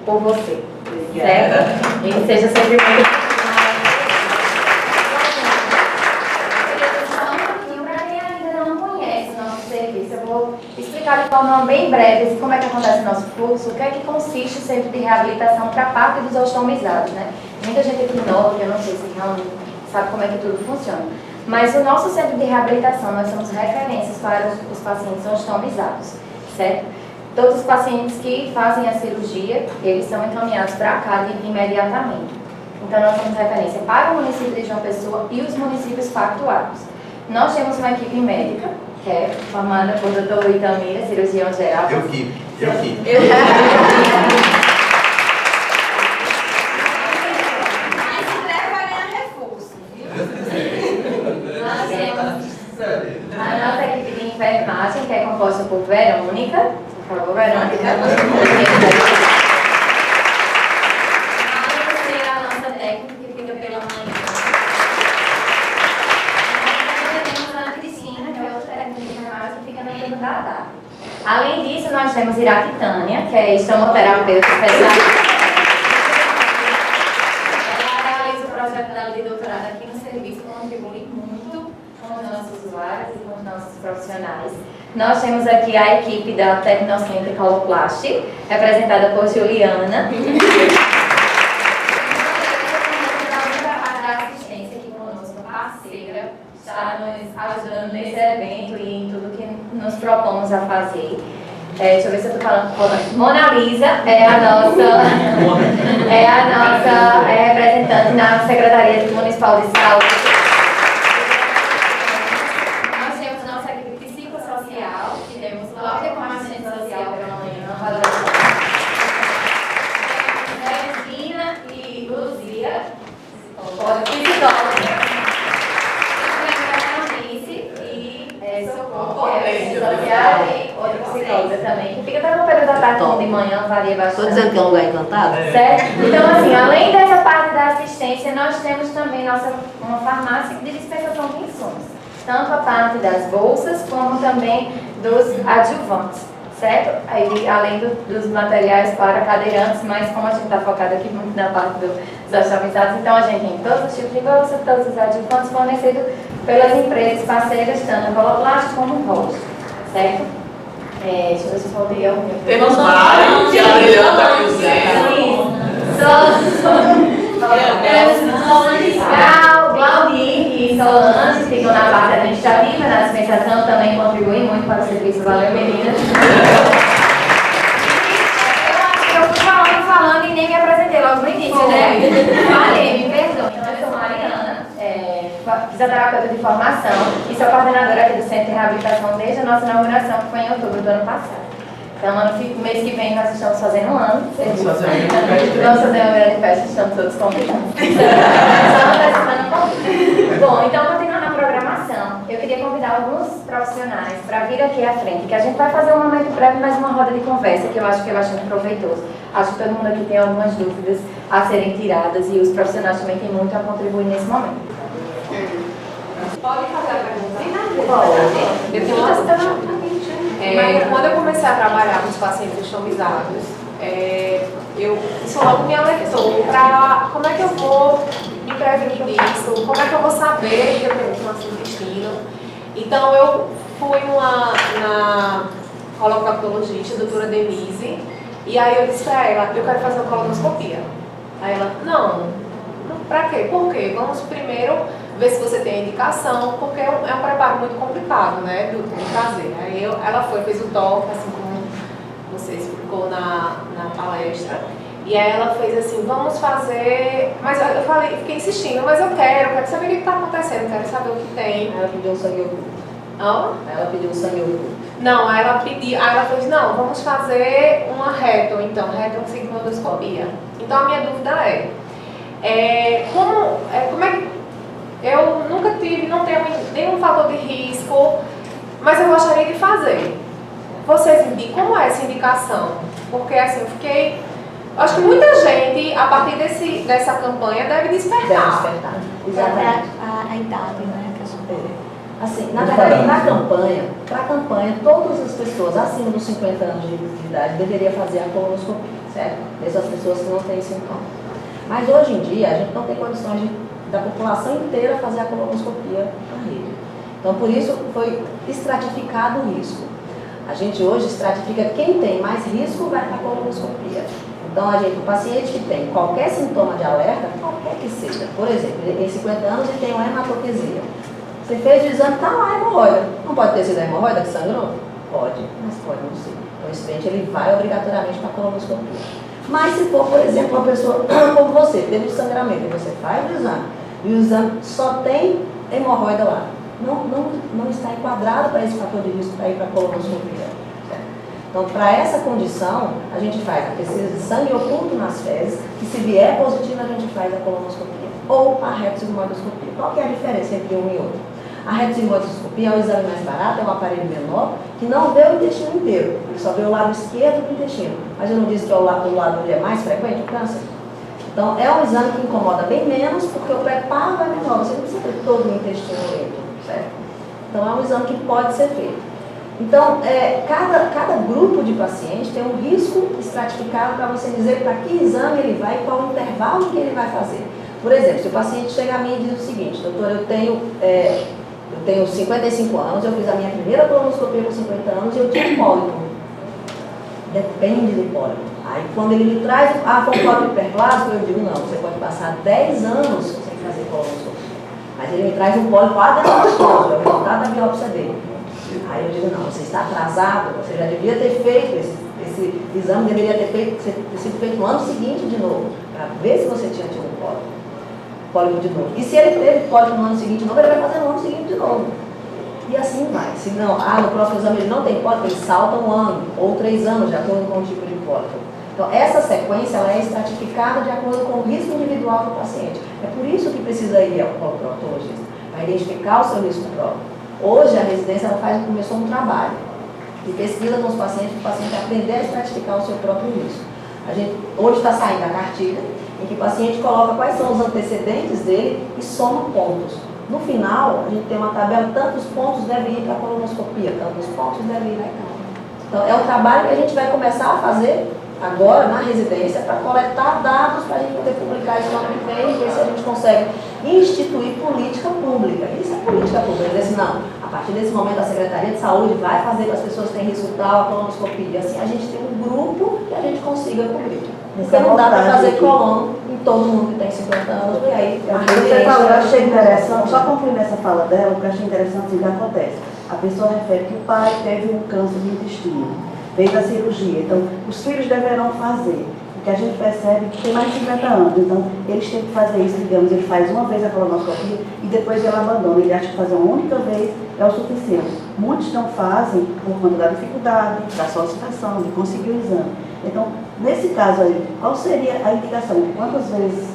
por você, certo? E seja sempre muito... Para quem ainda não conhece o nosso serviço, eu vou explicar de forma bem breve como é que acontece o nosso fluxo, o que é que consiste o centro de reabilitação para a parte dos ostomizados, né? Muita gente aqui nova, que eu não sei se realmente sabe como é que tudo funciona. Mas o nosso centro de reabilitação, nós somos referências para os pacientes ostomizados, certo? Todos os pacientes que fazem a cirurgia, eles são encaminhados para cá imediatamente. Então, nós somos referência para o município de João Pessoa e os municípios pactuados. Nós temos uma equipe médica, que é formada por Dr. Itamira, cirurgião geral. Eu que. Mas em breve vai ganhar reforço, viu? Nós temos a nossa equipe de enfermagem, que é composta por Verônica. Por favor, Verônica. A nossa técnica, que fica pela manhã. E temos a Cristina, que é outra técnica de enfermagem, que fica na turma da tarde. Além disso, nós temos Iraquitânia, que é estomoterapeuta especialista. Ela realiza o projeto dela de doutorado aqui no serviço, contribui muito com os nossos usuários e com os nossos profissionais. Nós temos aqui a equipe da Tecnocenter Coloplast, representada por Juliana. Está nos ajudando nesse evento e em tudo que nos propomos a fazer. Deixa eu ver se eu estou falando. Mona Lisa é a nossa representante na Secretaria Municipal de Saúde. Nós temos nossa equipe psicossocial, que temos Cláudia como assistente social pela manhã, Regina e Luzia, psicóloga. E outra psicóloga também, que fica até no período da tarde, de manhã, varia bastante. Estou dizendo que é um lugar encantado? Certo? Então, assim, além dessa parte da assistência, nós temos também uma farmácia de dispensação de insumos. Tanto a parte das bolsas, como também dos adjuvantes, certo? Aí, além dos materiais para cadeirantes, mas como a gente está focado aqui muito na parte dos achamizados, então a gente tem todos os tipos de bolsa, todos os adjuvantes fornecidos pelas empresas parceiras, tanto a Coloplast como o Roche, certo? Deixa eu ver se eu faltei algum. Temos vários, que a Adriana está aqui Glaudir e Solange ficam na parte administrativa, na dispensação, também contribuem muito para o serviço. Valeu, meninas. Eu fui falando e nem me apresentei logo no início, né? Falei, me perdoe. Então, eu sou Mariana, fisioterapeuta de formação e sou coordenadora aqui do Centro de Reabilitação desde a nossa inauguração, que foi em outubro do ano passado. Então, mês que vem nós estamos fazendo um ano. Vamos fazer uma grande festa, estamos todos convidados. Bom, então, continuando a programação, eu queria convidar alguns profissionais para vir aqui à frente, que a gente vai fazer um momento breve, mas uma roda de conversa, que eu acho que é bastante proveitoso. Acho que todo mundo aqui tem algumas dúvidas a serem tiradas e os profissionais também têm muito a contribuir nesse momento. Pode fazer a pergunta? Eu tenho uma quando eu comecei a trabalhar com os pacientes estomizados, isso logo me alertou para como é que eu vou me prevenir disso, como é que eu vou saber que eu tenho inflamação do intestino. Então eu fui na coloproctologista, a doutora Denise, e aí eu disse para ela, eu quero fazer uma colonoscopia. Aí ela, não, pra quê? Por quê? Vamos primeiro ver se você tem indicação, porque é um preparo muito complicado, né, do fazer. Aí ela fez o toque, assim como você explicou na palestra, e aí ela fez assim, vamos fazer, mas eu falei, fiquei insistindo, mas eu quero saber o que está acontecendo, quero saber o que tem. Ela pediu um sangue oculto. Ela pediu um sangue oculto. Não, aí ela fez, não, vamos fazer uma retrosigmoidoscopia. Então a minha dúvida como é que eu nunca não tenho nenhum fator de risco, mas eu gostaria de fazer. Vocês indicam como é essa indicação? Porque assim, acho que muita gente, a partir dessa campanha, deve despertar. Exatamente. A idade, né? Assim, na verdade, para a campanha, todas as pessoas acima dos 50 anos de idade deveriam fazer a colonoscopia, certo? Mesmo as pessoas que não têm sintomas. Mas hoje em dia, a gente não tem condições da população inteira fazer a colonoscopia na rede. Então, por isso, foi estratificado o risco. A gente hoje estratifica quem tem mais risco vai para a colonoscopia. Então, o paciente que tem qualquer sintoma de alerta, qualquer que seja, por exemplo, ele tem 50 anos e tem uma hematoquesia. Você fez o exame, está lá a hemorroida. Não pode ter sido a hemorroida que sangrou? Pode, mas pode não ser. Então, esse paciente ele vai obrigatoriamente para a colonoscopia. Mas se for, por exemplo, uma pessoa como você, teve sangramento, e você faz o exame, e o exame só tem hemorroida lá, não está enquadrado para esse fator de risco para ir para a colonoscopia. Certo? Então, para essa condição, a gente faz a pesquisa de sangue oculto nas fezes, e se vier positivo, a gente faz a colonoscopia, ou a retrosigmoidoscopia. Qual que é a diferença entre um e outro? A retrosigmoidoscopia é o exame mais barato, é um aparelho menor, que não vê o intestino inteiro, ele só vê o lado esquerdo do intestino. Mas eu não disse que é o lado onde é mais frequente o câncer? Então, é um exame que incomoda bem menos, porque o preparo é menor, você não precisa ter todo o intestino limpo, certo? Então, é um exame que pode ser feito. Então, cada grupo de pacientes tem um risco estratificado para você dizer para que exame ele vai e qual o intervalo que ele vai fazer. Por exemplo, se o paciente chega a mim e diz o seguinte: doutor, eu tenho 55 anos, eu fiz a minha primeira colonoscopia com 50 anos e eu tinha pólipo. Depende do pólipo. Aí quando ele me traz, foi um pólipo hiperplásico, eu digo, não, você pode passar 10 anos sem fazer colonoscopia. Mas ele me traz um pólipo adenomatose, é o resultado da biópsia dele. Aí eu digo, não, você está atrasado, você já devia ter feito esse exame, deveria ter sido feito no ano seguinte de novo, para ver se você tinha tido pólipo de novo. E se ele teve pólipo no ano seguinte de novo, ele vai fazer no ano seguinte de novo. E assim vai. Se não, no próximo exame ele não tem pólipo, ele salta 1 ano ou 3 anos, de acordo com o tipo de pólipo. Então, essa sequência ela é estratificada de acordo com o risco individual do paciente. É por isso que precisa ir ao proctologista, para identificar o seu risco próprio. Hoje, a residência começou um trabalho de pesquisa com os pacientes, para o paciente aprender a estratificar o seu próprio risco. A gente hoje está saindo a cartilha, em que o paciente coloca quais são os antecedentes dele e soma pontos. No final, a gente tem uma tabela, tantos pontos devem ir para a colonoscopia, tantos pontos devem ir para a. Então, é um trabalho que a gente vai começar a fazer agora na residência para coletar dados para a gente poder publicar isso no ano que vem e ver se a gente consegue instituir política pública. Isso é política pública. Dizer assim, não, a partir desse momento a Secretaria de Saúde vai fazer com as pessoas que têm risco tal a colonoscopia. Assim a gente tem um grupo que a gente consiga cobrir. Porque não dá para fazer colono em todo mundo que tem 50 anos, porque aí... Você falou, eu achei interessante, só concluindo essa fala dela, o que eu achei interessante o que acontece. A pessoa refere que o pai teve um câncer de intestino, fez a cirurgia, então os filhos deverão fazer. Porque a gente percebe que tem mais de 50 anos, então eles têm que fazer isso, digamos, ele faz uma vez a colonoscopia e depois ele abandona. Ele acha que fazer uma única vez é o suficiente. Muitos não fazem por conta da dificuldade, da solicitação, de conseguir o exame. Então, nesse caso aí, qual seria a indicação? Quantas vezes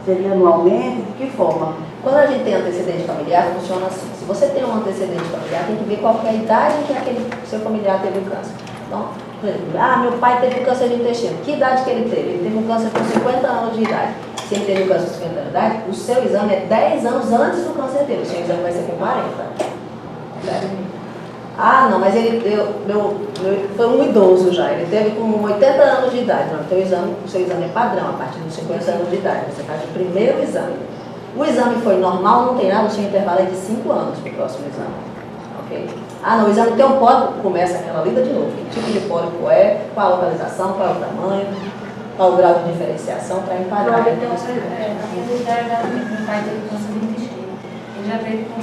seria anualmente? De que forma? Quando a gente tem antecedente familiar, funciona assim. Se você tem um antecedente familiar, tem que ver qual que é a idade em que aquele seu familiar teve o câncer. Então, por exemplo, meu pai teve um câncer de intestino. Que idade que ele teve? Ele teve um câncer com 50 anos de idade. Se ele teve um câncer com 50 anos de idade, o seu exame é 10 anos antes do câncer dele. O seu exame vai ser com 40. Certo? Não, mas ele foi um idoso já. Ele teve com 80 anos de idade. Não, o seu exame é padrão, a partir dos 50 anos de idade. Você faz o primeiro exame. O exame foi normal, não tem nada, o seu intervalo é de 5 anos para o próximo exame. Ok? Não, o exame tem um pólipo, começa aquela lida de novo. Que tipo de pólipo é, qual a localização, qual o tamanho, qual o grau de diferenciação para enquadrar. A minha idade era meu pai teve câncer de intestino. Ele já teve com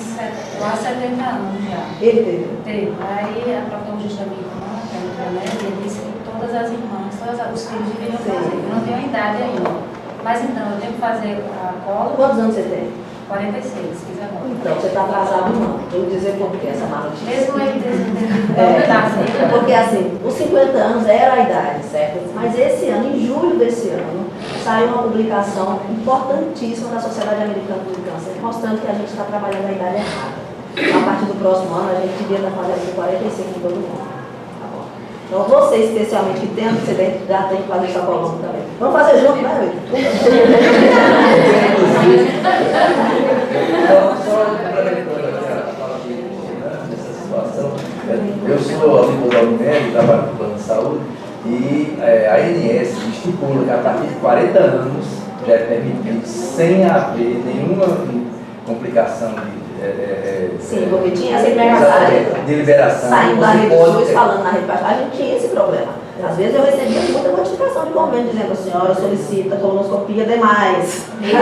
quase 70 anos já. Ele teve? Teve. Aí a proctologista minha irmã, que é nutricionista, ele disse que todas as irmãs, todos os filhos deveriam fazer. Eu não tenho a idade ainda. Mas então, eu tenho que fazer a colo. Quantos anos você tem? 46, fiz agora. Então, você está atrasado não. Vou dizer por que essa má notícia. Mesmo ele tendo porque assim, os 50 anos era a idade, certo? Mas esse ano, em julho desse ano, saiu uma publicação importantíssima da Sociedade Americana do Câncer, mostrando que a gente está trabalhando a idade errada. A partir do próximo ano, a gente devia estar fazendo de 45 em todo mundo. Então, você, especialmente, que tem antecedente, já tem que fazer sua coluna também. Vamos fazer junto, né, Eu sou amigo da Unimed, trabalho no plano de saúde, e a ANS estipula que a partir de 40 anos já é permitido, sem haver nenhuma complicação sim, porque tinha essa de liberação. Saindo da rede SUS, falando na rede particular, a gente tinha esse problema. Às vezes eu recebia muita notificação de convênio dizendo: a senhora solicita colonoscopia demais. Então,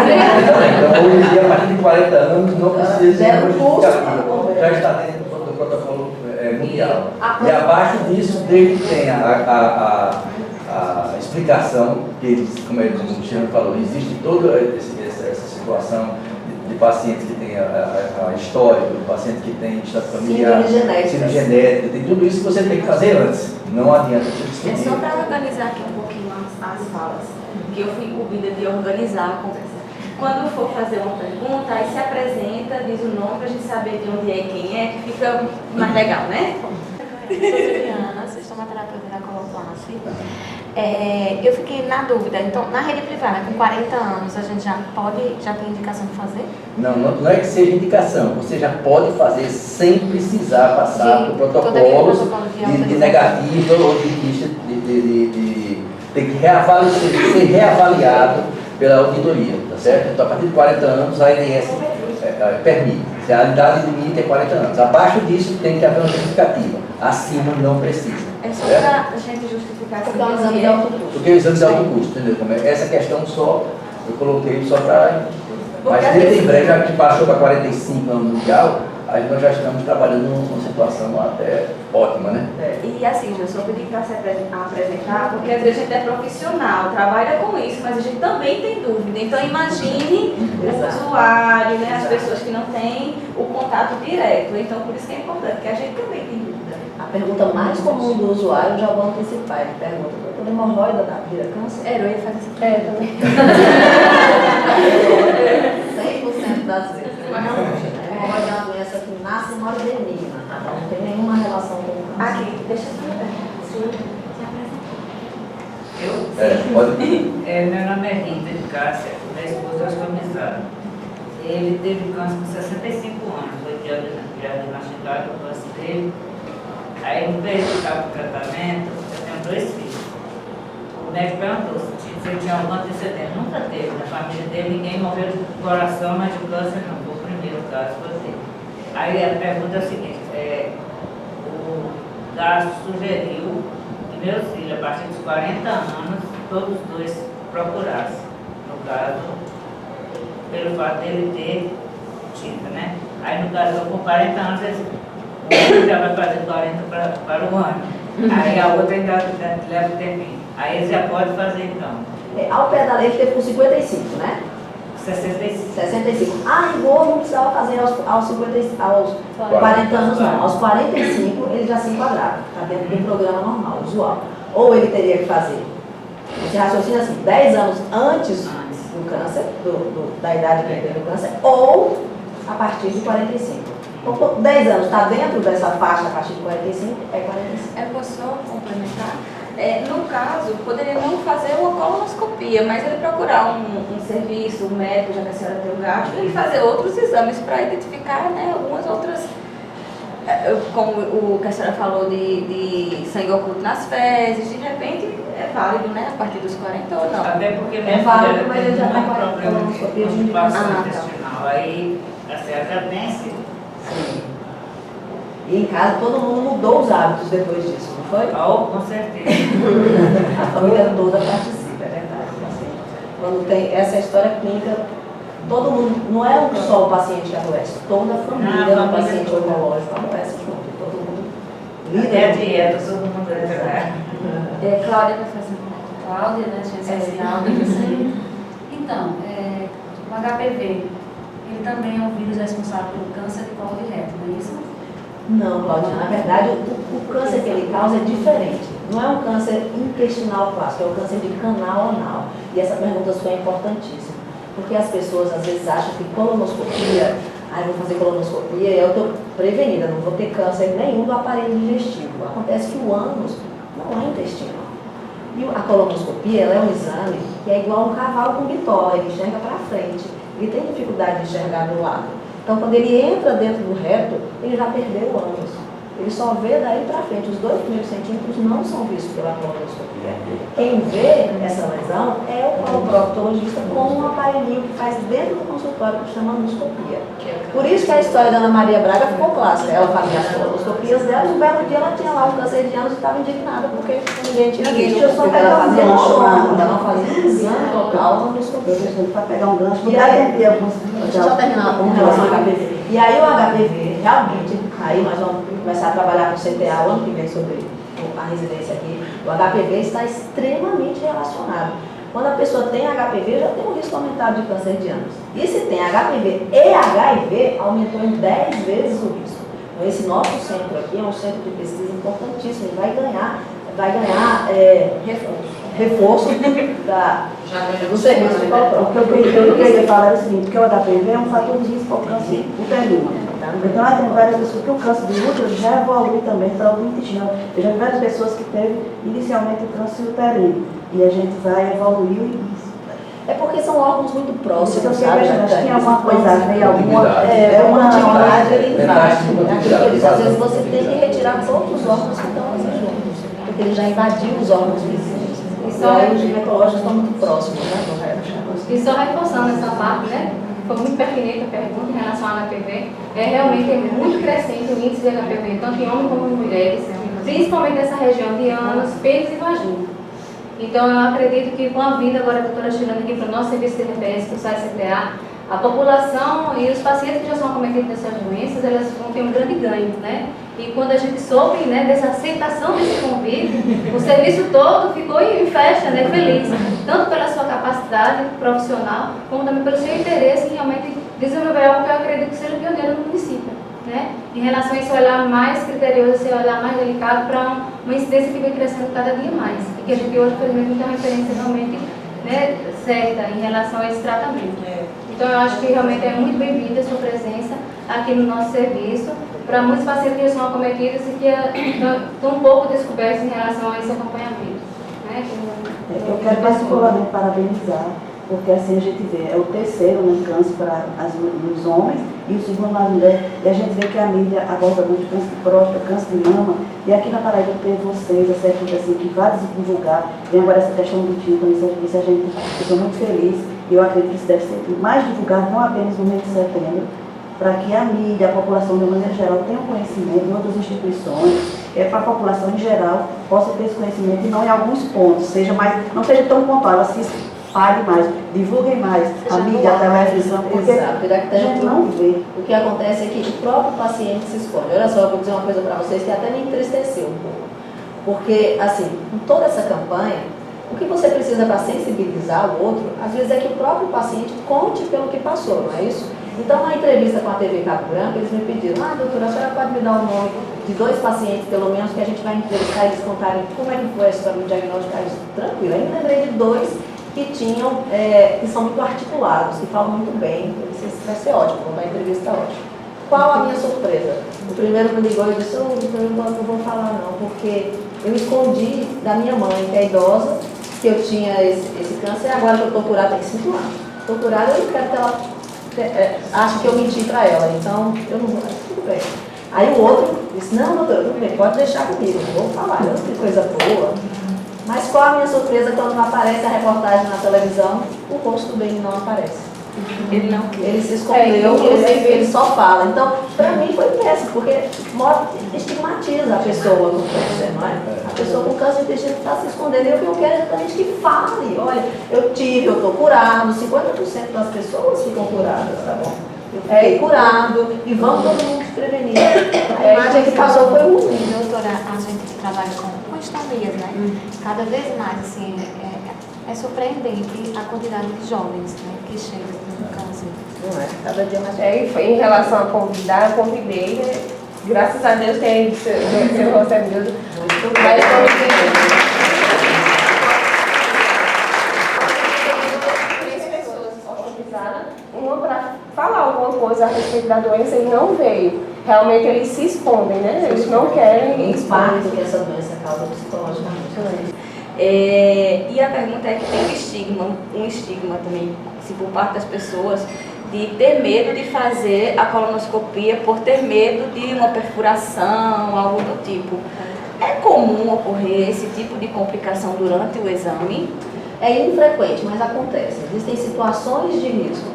hoje em dia, a partir de 40 anos, não precisa de justificativa. Já está dentro do protocolo mundial. E abaixo disso, desde que tenha a explicação, que eles, como o Cristiano falou, existe toda essa situação de pacientes que têm a história, do paciente que tem estado familiar, síndrome genética, tem tudo isso que você tem que fazer antes. Não adianta você discutir. É só para organizar aqui um pouquinho as falas, que eu fui incumbida de organizar a conversa. Quando for fazer uma pergunta, aí se apresenta, diz o nome para a gente saber de onde é e quem é, que fica mais legal, né? Sou Juliana, sistemoterapeuta da Coloplast. eu fiquei na dúvida. Então, na rede privada, com 40 anos, a gente já tem indicação de fazer? Não é que seja indicação, você já pode fazer sem precisar passar por protocolos de negativa ou de ter que ser reavaliado pela auditoria, tá certo? Então, a partir de 40 anos, a ANS permite. A idade limite é 40 anos. Abaixo disso, tem que haver uma justificativa. Acima, não precisa. É só para a gente justificar Porque é um exame de alto custo. Porque o exame de alto custo, entendeu? Essa questão só, eu coloquei só para... Mas desde em breve, já que passou para 45 anos mundial, aí nós já estamos trabalhando numa situação até ótima, né? E assim, eu só pedi para se apresentar, porque às vezes a gente é profissional, trabalha com isso, mas a gente também tem dúvida. Então imagine o usuário, né, as pessoas que não têm o contato direto. Então por isso que é importante, porque a gente também tem dúvida. A pergunta mais comum do usuário, já vou antecipar, ele pergunta, doutora, hemorroida vira câncer? Eu ia fazer essa pergunta também. 100% das vezes. Hemorroida é uma doença que nasce e morre benigna, tá? Não tem nenhuma relação com o câncer. Aqui, deixa eu ver. Pode. Meu nome é Rita de Cássia, da esposa Oscar. Ele teve câncer com 65 anos, foi diagnosticado o câncer dele. Aí, no período que estava no tratamento, eu tenho 2 filhos. O médico perguntou se ele tinha algum antecedente. Nunca teve. Na família dele, ninguém morreu de coração, mas de câncer não. Foi o primeiro caso que eu tive. Aí a pergunta é a seguinte: o GAS sugeriu que meus filhos, a partir dos 40 anos, todos os dois procurassem. No caso, pelo fato dele ter tido, né? Aí, no caso, com 40 anos, um já vai fazer 40 para o ano. Aí a outra ainda leva o tempinho. Aí eles já podem fazer então. Ao pé da lei, ele teve com 55, né? 65. 65. Ah, igual não precisava fazer aos 40 anos, não. Aos 45, ele já se enquadrava. Está dentro do programa normal, usual. Ou ele teria que fazer, esse raciocínio assim, 10 anos antes do câncer, da idade que ele teve o câncer, ou a partir de 45. Então, 10 anos está dentro dessa faixa a partir de 45, é 45. Eu posso complementar? No caso, poderia não fazer uma colonoscopia, mas ele procurar um serviço, um médico, já que a senhora tem um gasto, ele fazer outros exames para identificar, né, algumas outras, como o que a senhora falou de sangue oculto nas fezes, de repente é válido, né, a partir dos 40 ou não? Até porque minha válido, filha mas tem ele já está muito com a problema colonoscopia de de indicação. ocupação intestinal. Aí a senhora já pensa. Sim. E em casa todo mundo mudou os hábitos depois disso, não foi? Com certeza. A família toda participa, é verdade. Assim, quando tem essa história clínica, todo mundo, não é só o paciente que adoece, toda a família do paciente oncológico adoece junto, todo mundo Até a dieta, todo mundo vai trabalhar. Cláudia vai fazer um comentário. Cláudia, né? Ciência Então, o HPV, ele também é um vírus responsável pelo câncer de colo de reto, não é isso? Não, Claudinha, na verdade o câncer que ele causa é diferente. Não é um câncer intestinal clássico, é um câncer de canal anal. E essa pergunta sua é importantíssima, porque as pessoas às vezes acham que colonoscopia, vou fazer colonoscopia e eu estou prevenida, não vou ter câncer nenhum do aparelho digestivo. Acontece que o ânus não é intestino. E a colonoscopia ela é um exame que é igual a um cavalo com bitola, ele enxerga para frente, ele tem dificuldade de enxergar do lado. Então, quando ele entra dentro do reto, ele já perdeu o ânus. Ele só vê daí para frente. Os 2 primeiros centímetros não são vistos pela colonoscopia. Quem vê essa lesão é o coloproctologista com um aparelhinho que faz dentro do consultório que chama anoscopia. Por isso que a história da Ana Maria Braga ficou clássica. Ela fazia as colonoscopias dela e um belo dia ela tinha lá um câncer de ânus e estava indignada porque ninguém tinha visto. Eu só ela fazia um chorando, ela fazia um exame total anoscopia. Para pegar um gancho, E aí, deixa eu só terminar com relação ao HPV. E aí o HPV, realmente, aí nós vamos começar a trabalhar com o CTA o ano que vem sobre a residência aqui. O HPV está extremamente relacionado. Quando a pessoa tem HPV, já tem um risco aumentado de câncer de ânus. E se tem HPV e HIV, aumentou em 10 vezes o risco. Então esse nosso centro aqui é um centro de pesquisa importantíssimo, ele vai ganhar reforço do serviço de coloprocto. O que eu queria falar é o seguinte, que o HPV é um fator de risco para o câncer uterino, tá? Então, tem várias pessoas que o câncer de útero já evolui também para o intestino. Eu já vi várias pessoas que teve inicialmente o câncer uterino e a gente vai evoluir e é porque são órgãos muito próximos, então, sabe? acho que tem alguma coisa a ver, alguma uma atividade Metástase. às vezes você tem que retirar todos os órgãos que estão ali juntos, porque ele já invadiu os órgãos vizinhos. E aí os ginecológicos estão muito próximos, né, do resto. E só reforçando essa parte, né? Foi muito pertinente a pergunta em relação ao HPV. Realmente é muito crescente o índice de HPV, tanto em homens como em mulheres, principalmente nessa região de ânus, pênis e vagina. Então, eu acredito que com a vinda agora da doutora Chilane aqui para o nosso serviço de referência, para o SAI-CPA, a população e os pacientes que já são acometidos dessas doenças, elas vão ter um grande ganho, né? E quando a gente soube, né, dessa aceitação desse convite, o serviço todo ficou em festa, né, feliz, tanto pela sua capacidade profissional, como também pelo seu interesse em realmente desenvolver algo que eu acredito que seja pioneiro no município, né? Em relação a esse olhar mais criterioso, esse olhar mais delicado para uma incidência que vem crescendo cada dia mais, e que a gente hoje, infelizmente, não tem uma referência realmente, né, certa em relação a esse tratamento. Então, eu acho que realmente é muito bem-vinda a sua presença aqui no nosso serviço, para muitos pacientes que são acometidos e que estão um pouco descobertos em relação a esse acompanhamento. Né? Eu quero particularmente parabenizar, porque assim a gente vê, é o terceiro, né, câncer para os homens e o segundo na mulher, e a gente vê que a mídia aborda muito câncer de próstata, câncer de mama, e aqui na Paraíba tem vocês, essa equipe assim, que vai divulgar, tem agora essa questão do título, isso a gente fica muito feliz, e eu acredito que isso deve ser mais divulgado, não apenas no mês de setembro, para que a mídia, a população de maneira geral tenha conhecimento em outras instituições, para a população em geral possa ter esse conhecimento e não em alguns pontos, não seja tão pontual, ela se espalhe mais, divulguem mais, a mídia, a televisão, porque a gente não vê. O que acontece é que o próprio paciente se esconde. Olha só, eu vou dizer uma coisa para vocês que até me entristeceu um pouco, porque assim, com toda essa campanha, o que você precisa para sensibilizar o outro, às vezes é que o próprio paciente conte pelo que passou, não é isso? Então, na entrevista com a TV Cabo Branco, eles me pediram, doutora, a senhora pode me dar o nome de 2 pacientes, pelo menos, que a gente vai entrevistar e eles contarem como é que foi a história do diagnóstico. Aí, tranquilo. Aí, me lembrei de 2 que são muito articulados, que falam muito bem. Eu disse, isso vai ser ótimo, a entrevista ótima. Qual a minha surpresa? O primeiro me ligou e disse, eu não vou falar não, porque eu escondi da minha mãe, que é idosa, que eu tinha esse câncer, e agora que eu estou curada, tem 5 anos. Estou curada, eu não quero que ela ache que eu menti para ela, então eu não vou, tudo bem. Aí o outro disse, não, doutora, tudo bem, pode deixar comigo, não vou falar, eu não tenho coisa boa. Mas qual a minha surpresa quando não aparece a reportagem na televisão, o rosto dele não aparece. Ele se escondeu, ele só fala. Então, para mim foi péssimo, porque estigmatiza a pessoa com câncer, não é? A pessoa com câncer de intestino está se escondendo. E o que eu quero é exatamente que fale. Olha, eu estou curado, 50% das pessoas ficam curadas, tá bom? Eu fiquei curado e vamos todo mundo se prevenir. A imagem que passou foi ruim. Doutora, a gente trabalha com estomias, né? Cada vez mais, assim, é surpreendente a quantidade de jovens, né, que chegam no câncer. Não é? Cada dia mais. Em relação a convidar, eu convidei, né? Graças a Deus tem sido recebido. Muito Mas uma para falar alguma coisa a respeito da doença e não veio. Realmente eles se escondem, né? Eles não querem. O impacto que essa doença causa psicologicamente. E a pergunta é que tem um estigma também, se por parte das pessoas, de ter medo de fazer a colonoscopia por ter medo de uma perfuração, algo do tipo. É comum ocorrer esse tipo de complicação durante o exame? É infrequente, mas acontece. Existem situações de risco.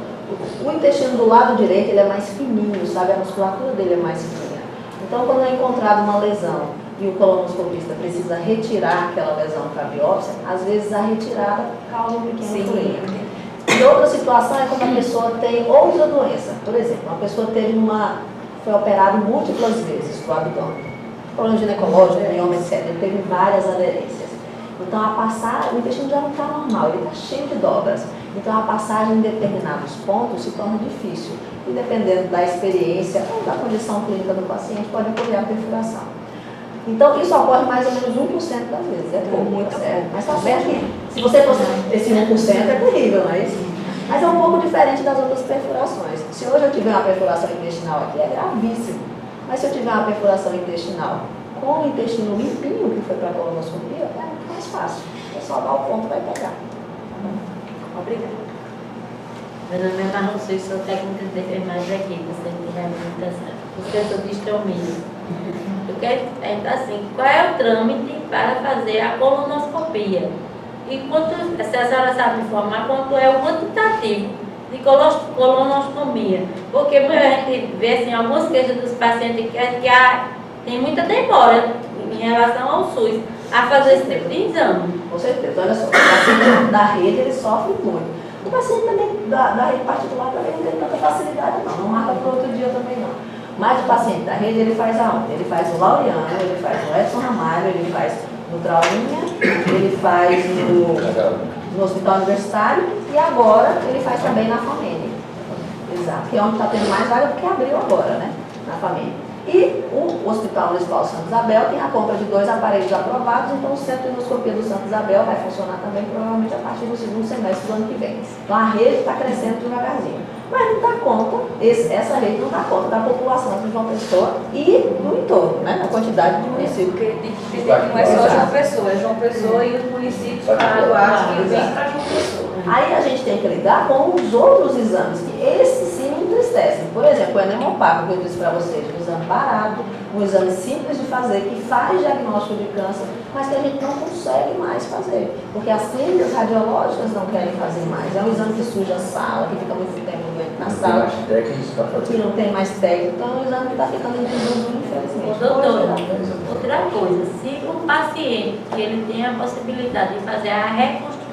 O intestino do lado direito ele é mais fininho, sabe? A musculatura dele é mais fininha. Então, quando é encontrada uma lesão e o colonoscopista precisa retirar aquela lesão para a biópsia, às vezes a retirada causa um pequeno furinho. E outra situação é quando a pessoa tem outra doença. Por exemplo, uma pessoa foi operada múltiplas vezes do abdômen. Problema ginecológico, mioma, etc. Ele teve várias aderências. Então, o intestino já não está normal, ele está cheio de dobras. Então, a passagem em determinados pontos se torna difícil. E dependendo da experiência ou da condição clínica do paciente, pode ocorrer a perfuração. Então, isso ocorre mais ou menos 1% das vezes. É pouco, muito certo. Mas está certo que, se você fosse esse 1%, é terrível, não é isso? Mas é um pouco diferente das outras perfurações. Se hoje eu tiver uma perfuração intestinal aqui, é gravíssimo. Mas se eu tiver uma perfuração intestinal com o intestino limpinho, que foi para a colonoscopia, é muito mais fácil. É só dar o ponto e vai pegar. Obrigada. Meu nome é Marlon Souza, sou técnica de enfermagem aqui do Centro de Reabilitação. Professor de estomia. Eu quero perguntar assim, qual é o trâmite para fazer a colonoscopia? E quanto, se a senhora sabe informar, quanto é o quantitativo de colonoscopia? Porque a gente vê assim, algumas queixas dos pacientes que tem muita demora em relação ao SUS a fazer esse tipo de exame. Com certeza. Olha só, o paciente da rede, ele sofre muito. O paciente também da rede particular também não tem tanta facilidade, não marca para outro dia também não. Mas o paciente da rede, ele faz aonde? Ele faz o Laureano, ele faz o Edson Ramalho, ele faz no Traulinha, ele faz no Hospital Universitário e agora ele faz também na FAMED. Exato, que é onde está tendo mais vaga, porque abriu agora, né? Na FAMED. E o Hospital Municipal Santa Isabel tem a compra de 2 aparelhos aprovados, então o Centro de Endoscopia do Santa Isabel vai funcionar também provavelmente a partir do segundo semestre do ano que vem. Então a rede está crescendo devagarzinho. Mas não dá conta, essa rede não dá conta da população de João Pessoa e do entorno, né? Da quantidade de municípios. Porque tem que entender que não é só João Pessoa, é João Pessoa e os municípios paraguaios que vêm para João Pessoa. Aí a gente tem que lidar com os outros exames, que esses sim me entristecem. Por exemplo, o enemopaco, que eu disse para vocês, um exame barato, um exame simples de fazer, que faz diagnóstico de câncer, mas que a gente não consegue mais fazer. Porque as clínicas radiológicas não querem fazer mais. É um exame que suja a sala, que fica muito tempo doente na sala, que não tem mais técnico. Então é um exame que está ficando em desuso, infelizmente. Doutor, outra coisa, se o paciente que ele tem a possibilidade de fazer a reconstrução,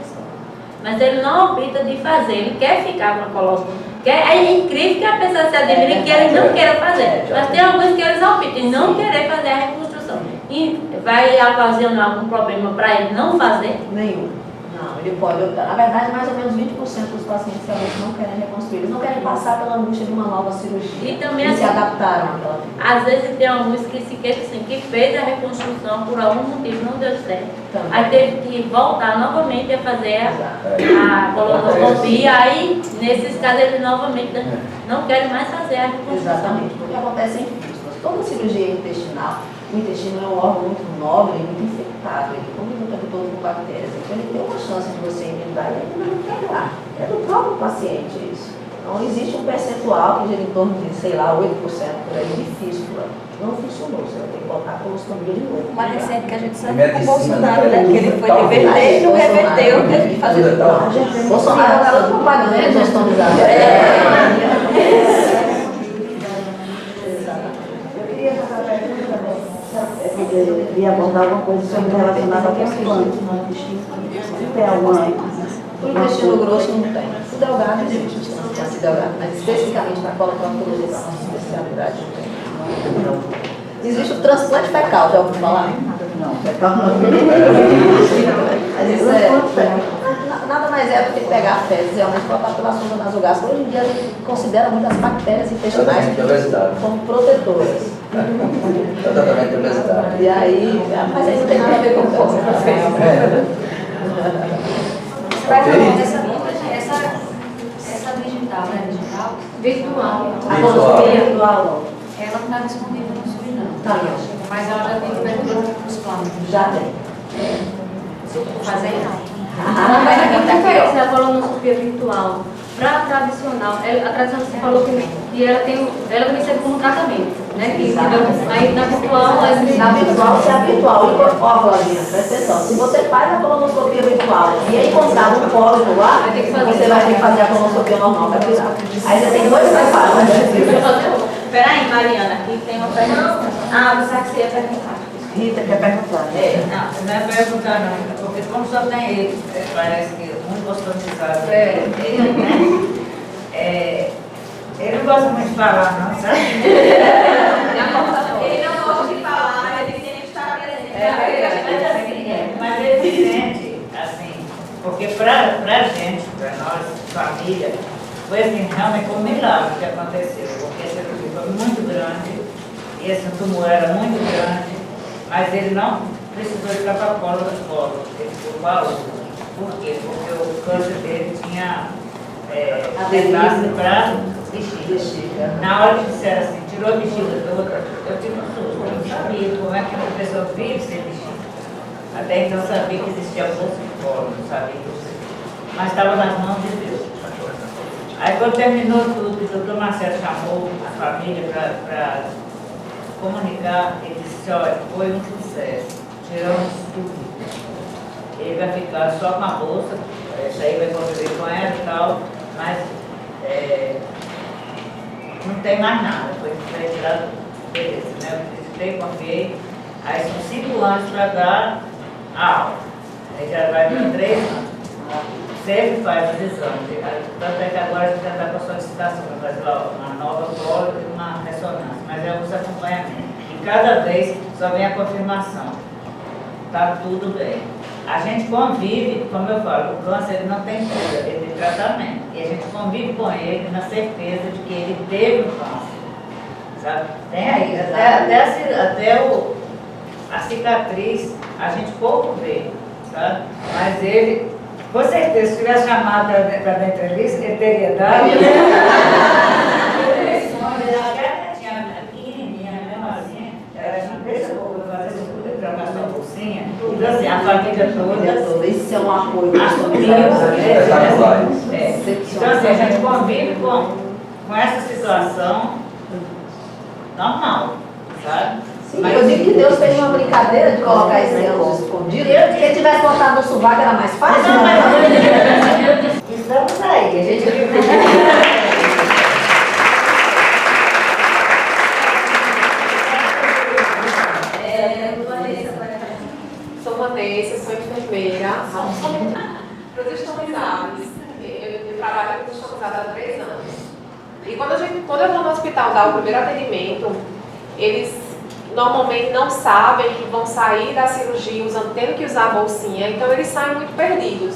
mas ele não opta de fazer, ele quer ficar com a coloscopia. É incrível que a pessoa se admire que ele não queira fazer. Mas tem alguns que eles optam em não querer fazer a reconstrução. E vai ocasionar algum problema para ele não fazer? Nenhum. Não, ele pode optar. Na verdade, mais ou menos 20% dos pacientes realmente não querem reconstruir. Eles não querem passar pela angústia de uma nova cirurgia. E também eles se assim, adaptaram àquela. Às vezes tem alguns que se queixam assim, que fez a reconstrução por algum motivo, não deu certo. Também. Aí teve que voltar novamente a fazer a colonoscopia. Aí, nesses casos, eles novamente não querem mais fazer a reconstrução. Exatamente, porque acontece em fístulas. Toda cirurgia intestinal, o intestino é um órgão muito nobre e muito infectado. Ele convive o tempo todo com bactérias. Então, ele tem uma chance de você emendar e ele não integrar. É do próprio paciente isso. Então, existe um percentual que gira em torno de, sei lá, 8% por aí de fístula. Não funcionou, você vai ter que botar a colostomia de novo. O mais recente que a gente sabe é o Bolsonaro, né? Que ele foi reverter e não reverteu, teve que fazer tudo. Bolsonaro é um garoto propaganda, né? Gestão Eu queria abordar alguma coisa sobre relacionada ao transplante no intestino. Tem alguma? O intestino grosso não tem. O delgado existe, o transplante delgado, mas especificamente para a coloproctologia, a nossa especialidade não tem. Não. Existe o transplante fecal, já ouviu falar? Não, fecal não. Mas isso nada mais é do que pegar fezes, realmente botar pela sonda nasogástrica. Hoje em dia a gente considera muitas bactérias intestinais como protetoras. Tratamento de obesidade. E aí, mas aí não tem nada a ver com o câncer. Essa digital, né? Digital? Virtual. A colonoscopia virtual, Ela não está disponível no SUS, não. tá, Mas ela já tem tuberculose nos planos. já tem. Fazer não. Mas a que diferença da colonoscopia virtual para a tradicional? A tradicional você falou que ela também serve como tratamento, né? Aí na virtual, se a virtual incorpora, presta atenção, se você faz a colonoscopia virtual e é encontrar um pólipo lá, você vai ter que fazer a colonoscopia normal para tirar. Aí você tem 2 preparos. Peraí, Mariana, aqui tem uma pergunta. Você ia perguntar. Rita quer perguntar. Não, não é perguntar não, porque como só tem ele, parece que muito customizado. Ele, né? Ele não gosta muito de falar, não, sabe? Ele não gosta de falar, mas ele tem que estar presente. Mas ele sente, assim, porque pra gente, pra nós, família, foi assim, realmente um milagre que aconteceu, porque esse cirurgia foi muito grande, e esse tumor era muito grande, mas ele não precisou ir para a cola do colo, ele ficou com a outra. Por quê? Porque o câncer dele tinha atestasse para bexiga. Na hora que disseram assim, tirou a bexiga toda, eu tive um susto, eu não sabia como é que uma pessoa vive sem bexiga. Até então eu sabia que existia bolsa de fora, não sabia que existia. Mas estava nas mãos de Deus. Aí quando terminou tudo, o doutor Marcelo chamou a família para comunicar, ele disse, olha, foi um sucesso, tiramos tudo. Ele vai ficar só com a bolsa, essa aí vai conviver com ela e tal, mas não tem mais nada, foi retirado, beleza, né? Eu visitei, confiei, aí são 5 anos para dar a aula, aí já vai para 3 anos. Sempre faz os exames, tanto é que agora a gente já está com a solicitação para fazer uma nova prova e uma ressonância, mas é os acompanhamentos. E cada vez só vem a confirmação, está tudo bem. A gente convive, como eu falo, o câncer ele não tem cura, ele tem tratamento. E a gente convive com ele na certeza de que ele teve um câncer. Sabe? Tem aí, até a cicatriz a gente pouco vê, sabe? Mas ele, com certeza, se tivesse chamado para dar entrevista, ele teria dado. Então, assim, a família toda, isso é um apoio. Então, assim, a gente convive com essa situação normal, sabe? Sim, mas eu digo que Deus fez uma brincadeira de colocar esse ânus escondido. Se ele tivesse botado no sovaco, era mais fácil? Não, mas estamos aí, a gente... Sou enfermeira, para os estomizados. Eu trabalho com estomizados há 3 anos. E quando eu vou no hospital dar o primeiro atendimento, eles normalmente não sabem que vão sair da cirurgia tendo que usar a bolsinha, então eles saem muito perdidos.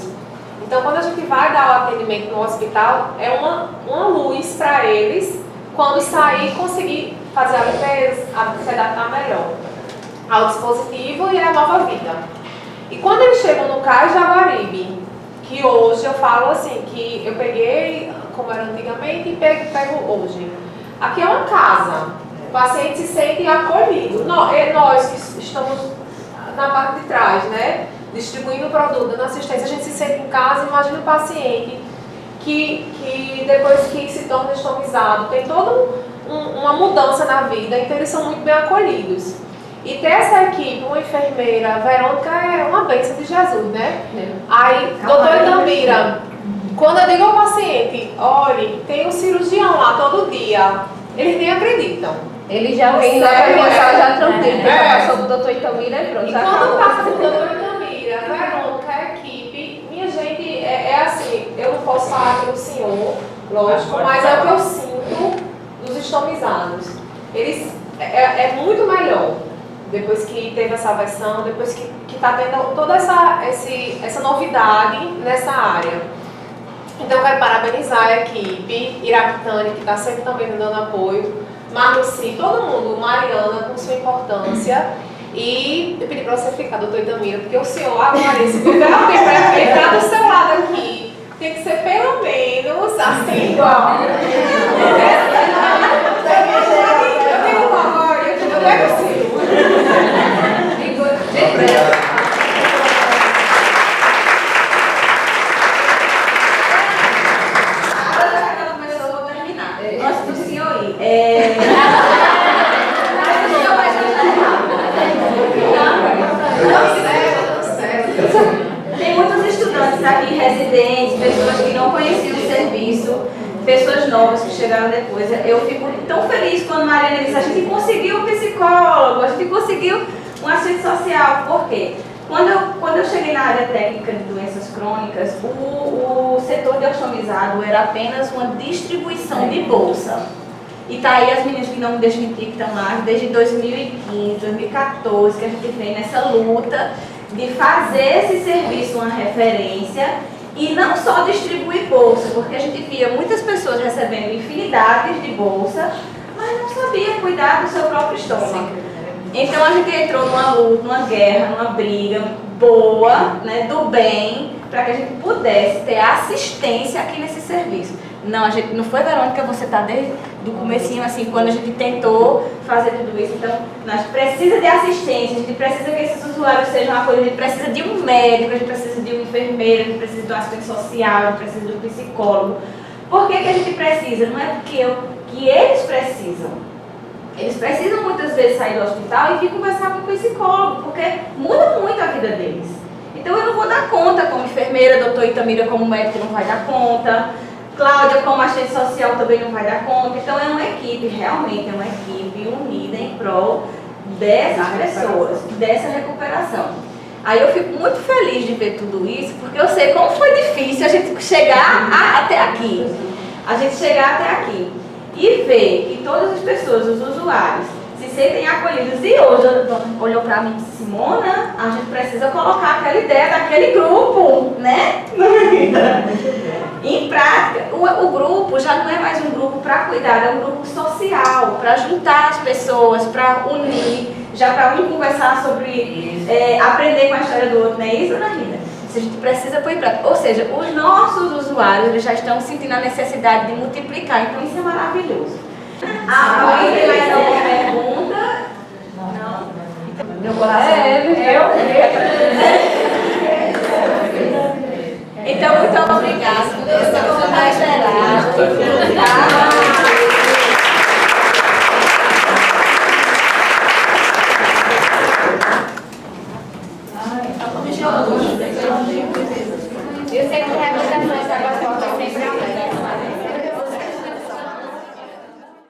Então quando a gente vai dar o atendimento no hospital, é uma luz para eles, quando sair, conseguir fazer a limpeza, se adaptar melhor ao dispositivo e à nova vida. E quando eles chegam no CAIS Jaguaribe, que hoje eu falo assim, que eu peguei como era antigamente e pego hoje. Aqui é uma casa, o paciente se sente acolhido. Nós que estamos na parte de trás, né, distribuindo o produto, dando assistência, a gente se sente em casa. Imagina o paciente que depois que se torna estomizado, tem toda uma mudança na vida, então eles são muito bem acolhidos. E ter essa equipe, uma enfermeira, Verônica é uma bênção de Jesus, né? Aí, doutora Itamira, quando eu digo ao paciente, olhe, tem um cirurgião lá todo dia, eles nem acreditam. Ele já vem lá para a sala já tranquilo, já passou do doutor Itamira e pronto. E quando passa do doutor Itamira, Verônica, a equipe, minha gente, é assim, eu não posso falar pelo senhor, lógico, mas é o que eu sinto dos estomizados. Eles, é muito melhor. Depois que teve essa versão, depois que está tendo toda essa novidade nessa área. Então, eu quero parabenizar a equipe, Iractane, que está sempre também me dando apoio, Marluci, todo mundo, Mariana, com sua importância. E eu pedi para você ficar, doutor Itamira, porque o senhor, agora, se tiver alguém para entrar do seu lado aqui, tem que ser pelo menos assim, igual. Eu tenho uma agora, eu não é possível. Ela começou, eu vou terminar. Antes do senhor ir. Tem muitos estudantes aqui, residentes, pessoas que não conheciam o serviço, pessoas novas que chegaram depois. Eu fico tão feliz quando a Mariana disse: a gente conseguiu um psicólogo, a gente conseguiu um assistente social. Por quê? Quando eu cheguei na área técnica de doenças crônicas, o setor de ostomizado era apenas uma distribuição de bolsa. E tá aí as meninas que não me desmentir, que estão lá desde 2015, 2014, que a gente vem nessa luta de fazer esse serviço uma referência e não só distribuir bolsa, porque a gente via muitas pessoas recebendo infinidades de bolsa, mas não sabia cuidar do seu próprio estômago. Então a gente entrou numa luta, numa guerra, numa briga boa, né, do bem, para que a gente pudesse ter assistência aqui nesse serviço. Não, não foi, Verônica, você está desde o comecinho, assim, quando a gente tentou fazer tudo isso. Então, nós precisamos de assistência, a gente precisa que esses usuários sejam acolhidos, a gente precisa de um médico, a gente precisa de um enfermeiro, a gente precisa de um assistente social, a gente precisa de um psicólogo. Por que a gente precisa? Não é que eles precisam. Eles precisam muitas vezes sair do hospital e vir conversar com o psicólogo, porque muda muito a vida deles. Então eu não vou dar conta como enfermeira, doutor Itamira como médico não vai dar conta, Cláudia como assistente social também não vai dar conta. Então é uma equipe, realmente é uma equipe unida em prol dessas pessoas, dessa recuperação. Aí eu fico muito feliz de ver tudo isso, porque eu sei como foi difícil a gente chegar até aqui. A gente chegar até aqui e ver que todas as pessoas, os usuários, se sentem acolhidos. E hoje olhou para mim e disse, Simona, a gente precisa colocar aquela ideia daquele grupo, né? Em prática, o grupo já não é mais um grupo para cuidar, é um grupo social, para juntar as pessoas, para unir, já para um conversar sobre, aprender com a história do outro, não é isso, Ana Rita? A gente precisa pôr em prática. Ou seja, os nossos usuários eles já estão sentindo a necessidade de multiplicar, então isso é maravilhoso. Alguém tem mais alguma pergunta? Não? Meu coração. Então, muito obrigada. Você não vai esperar.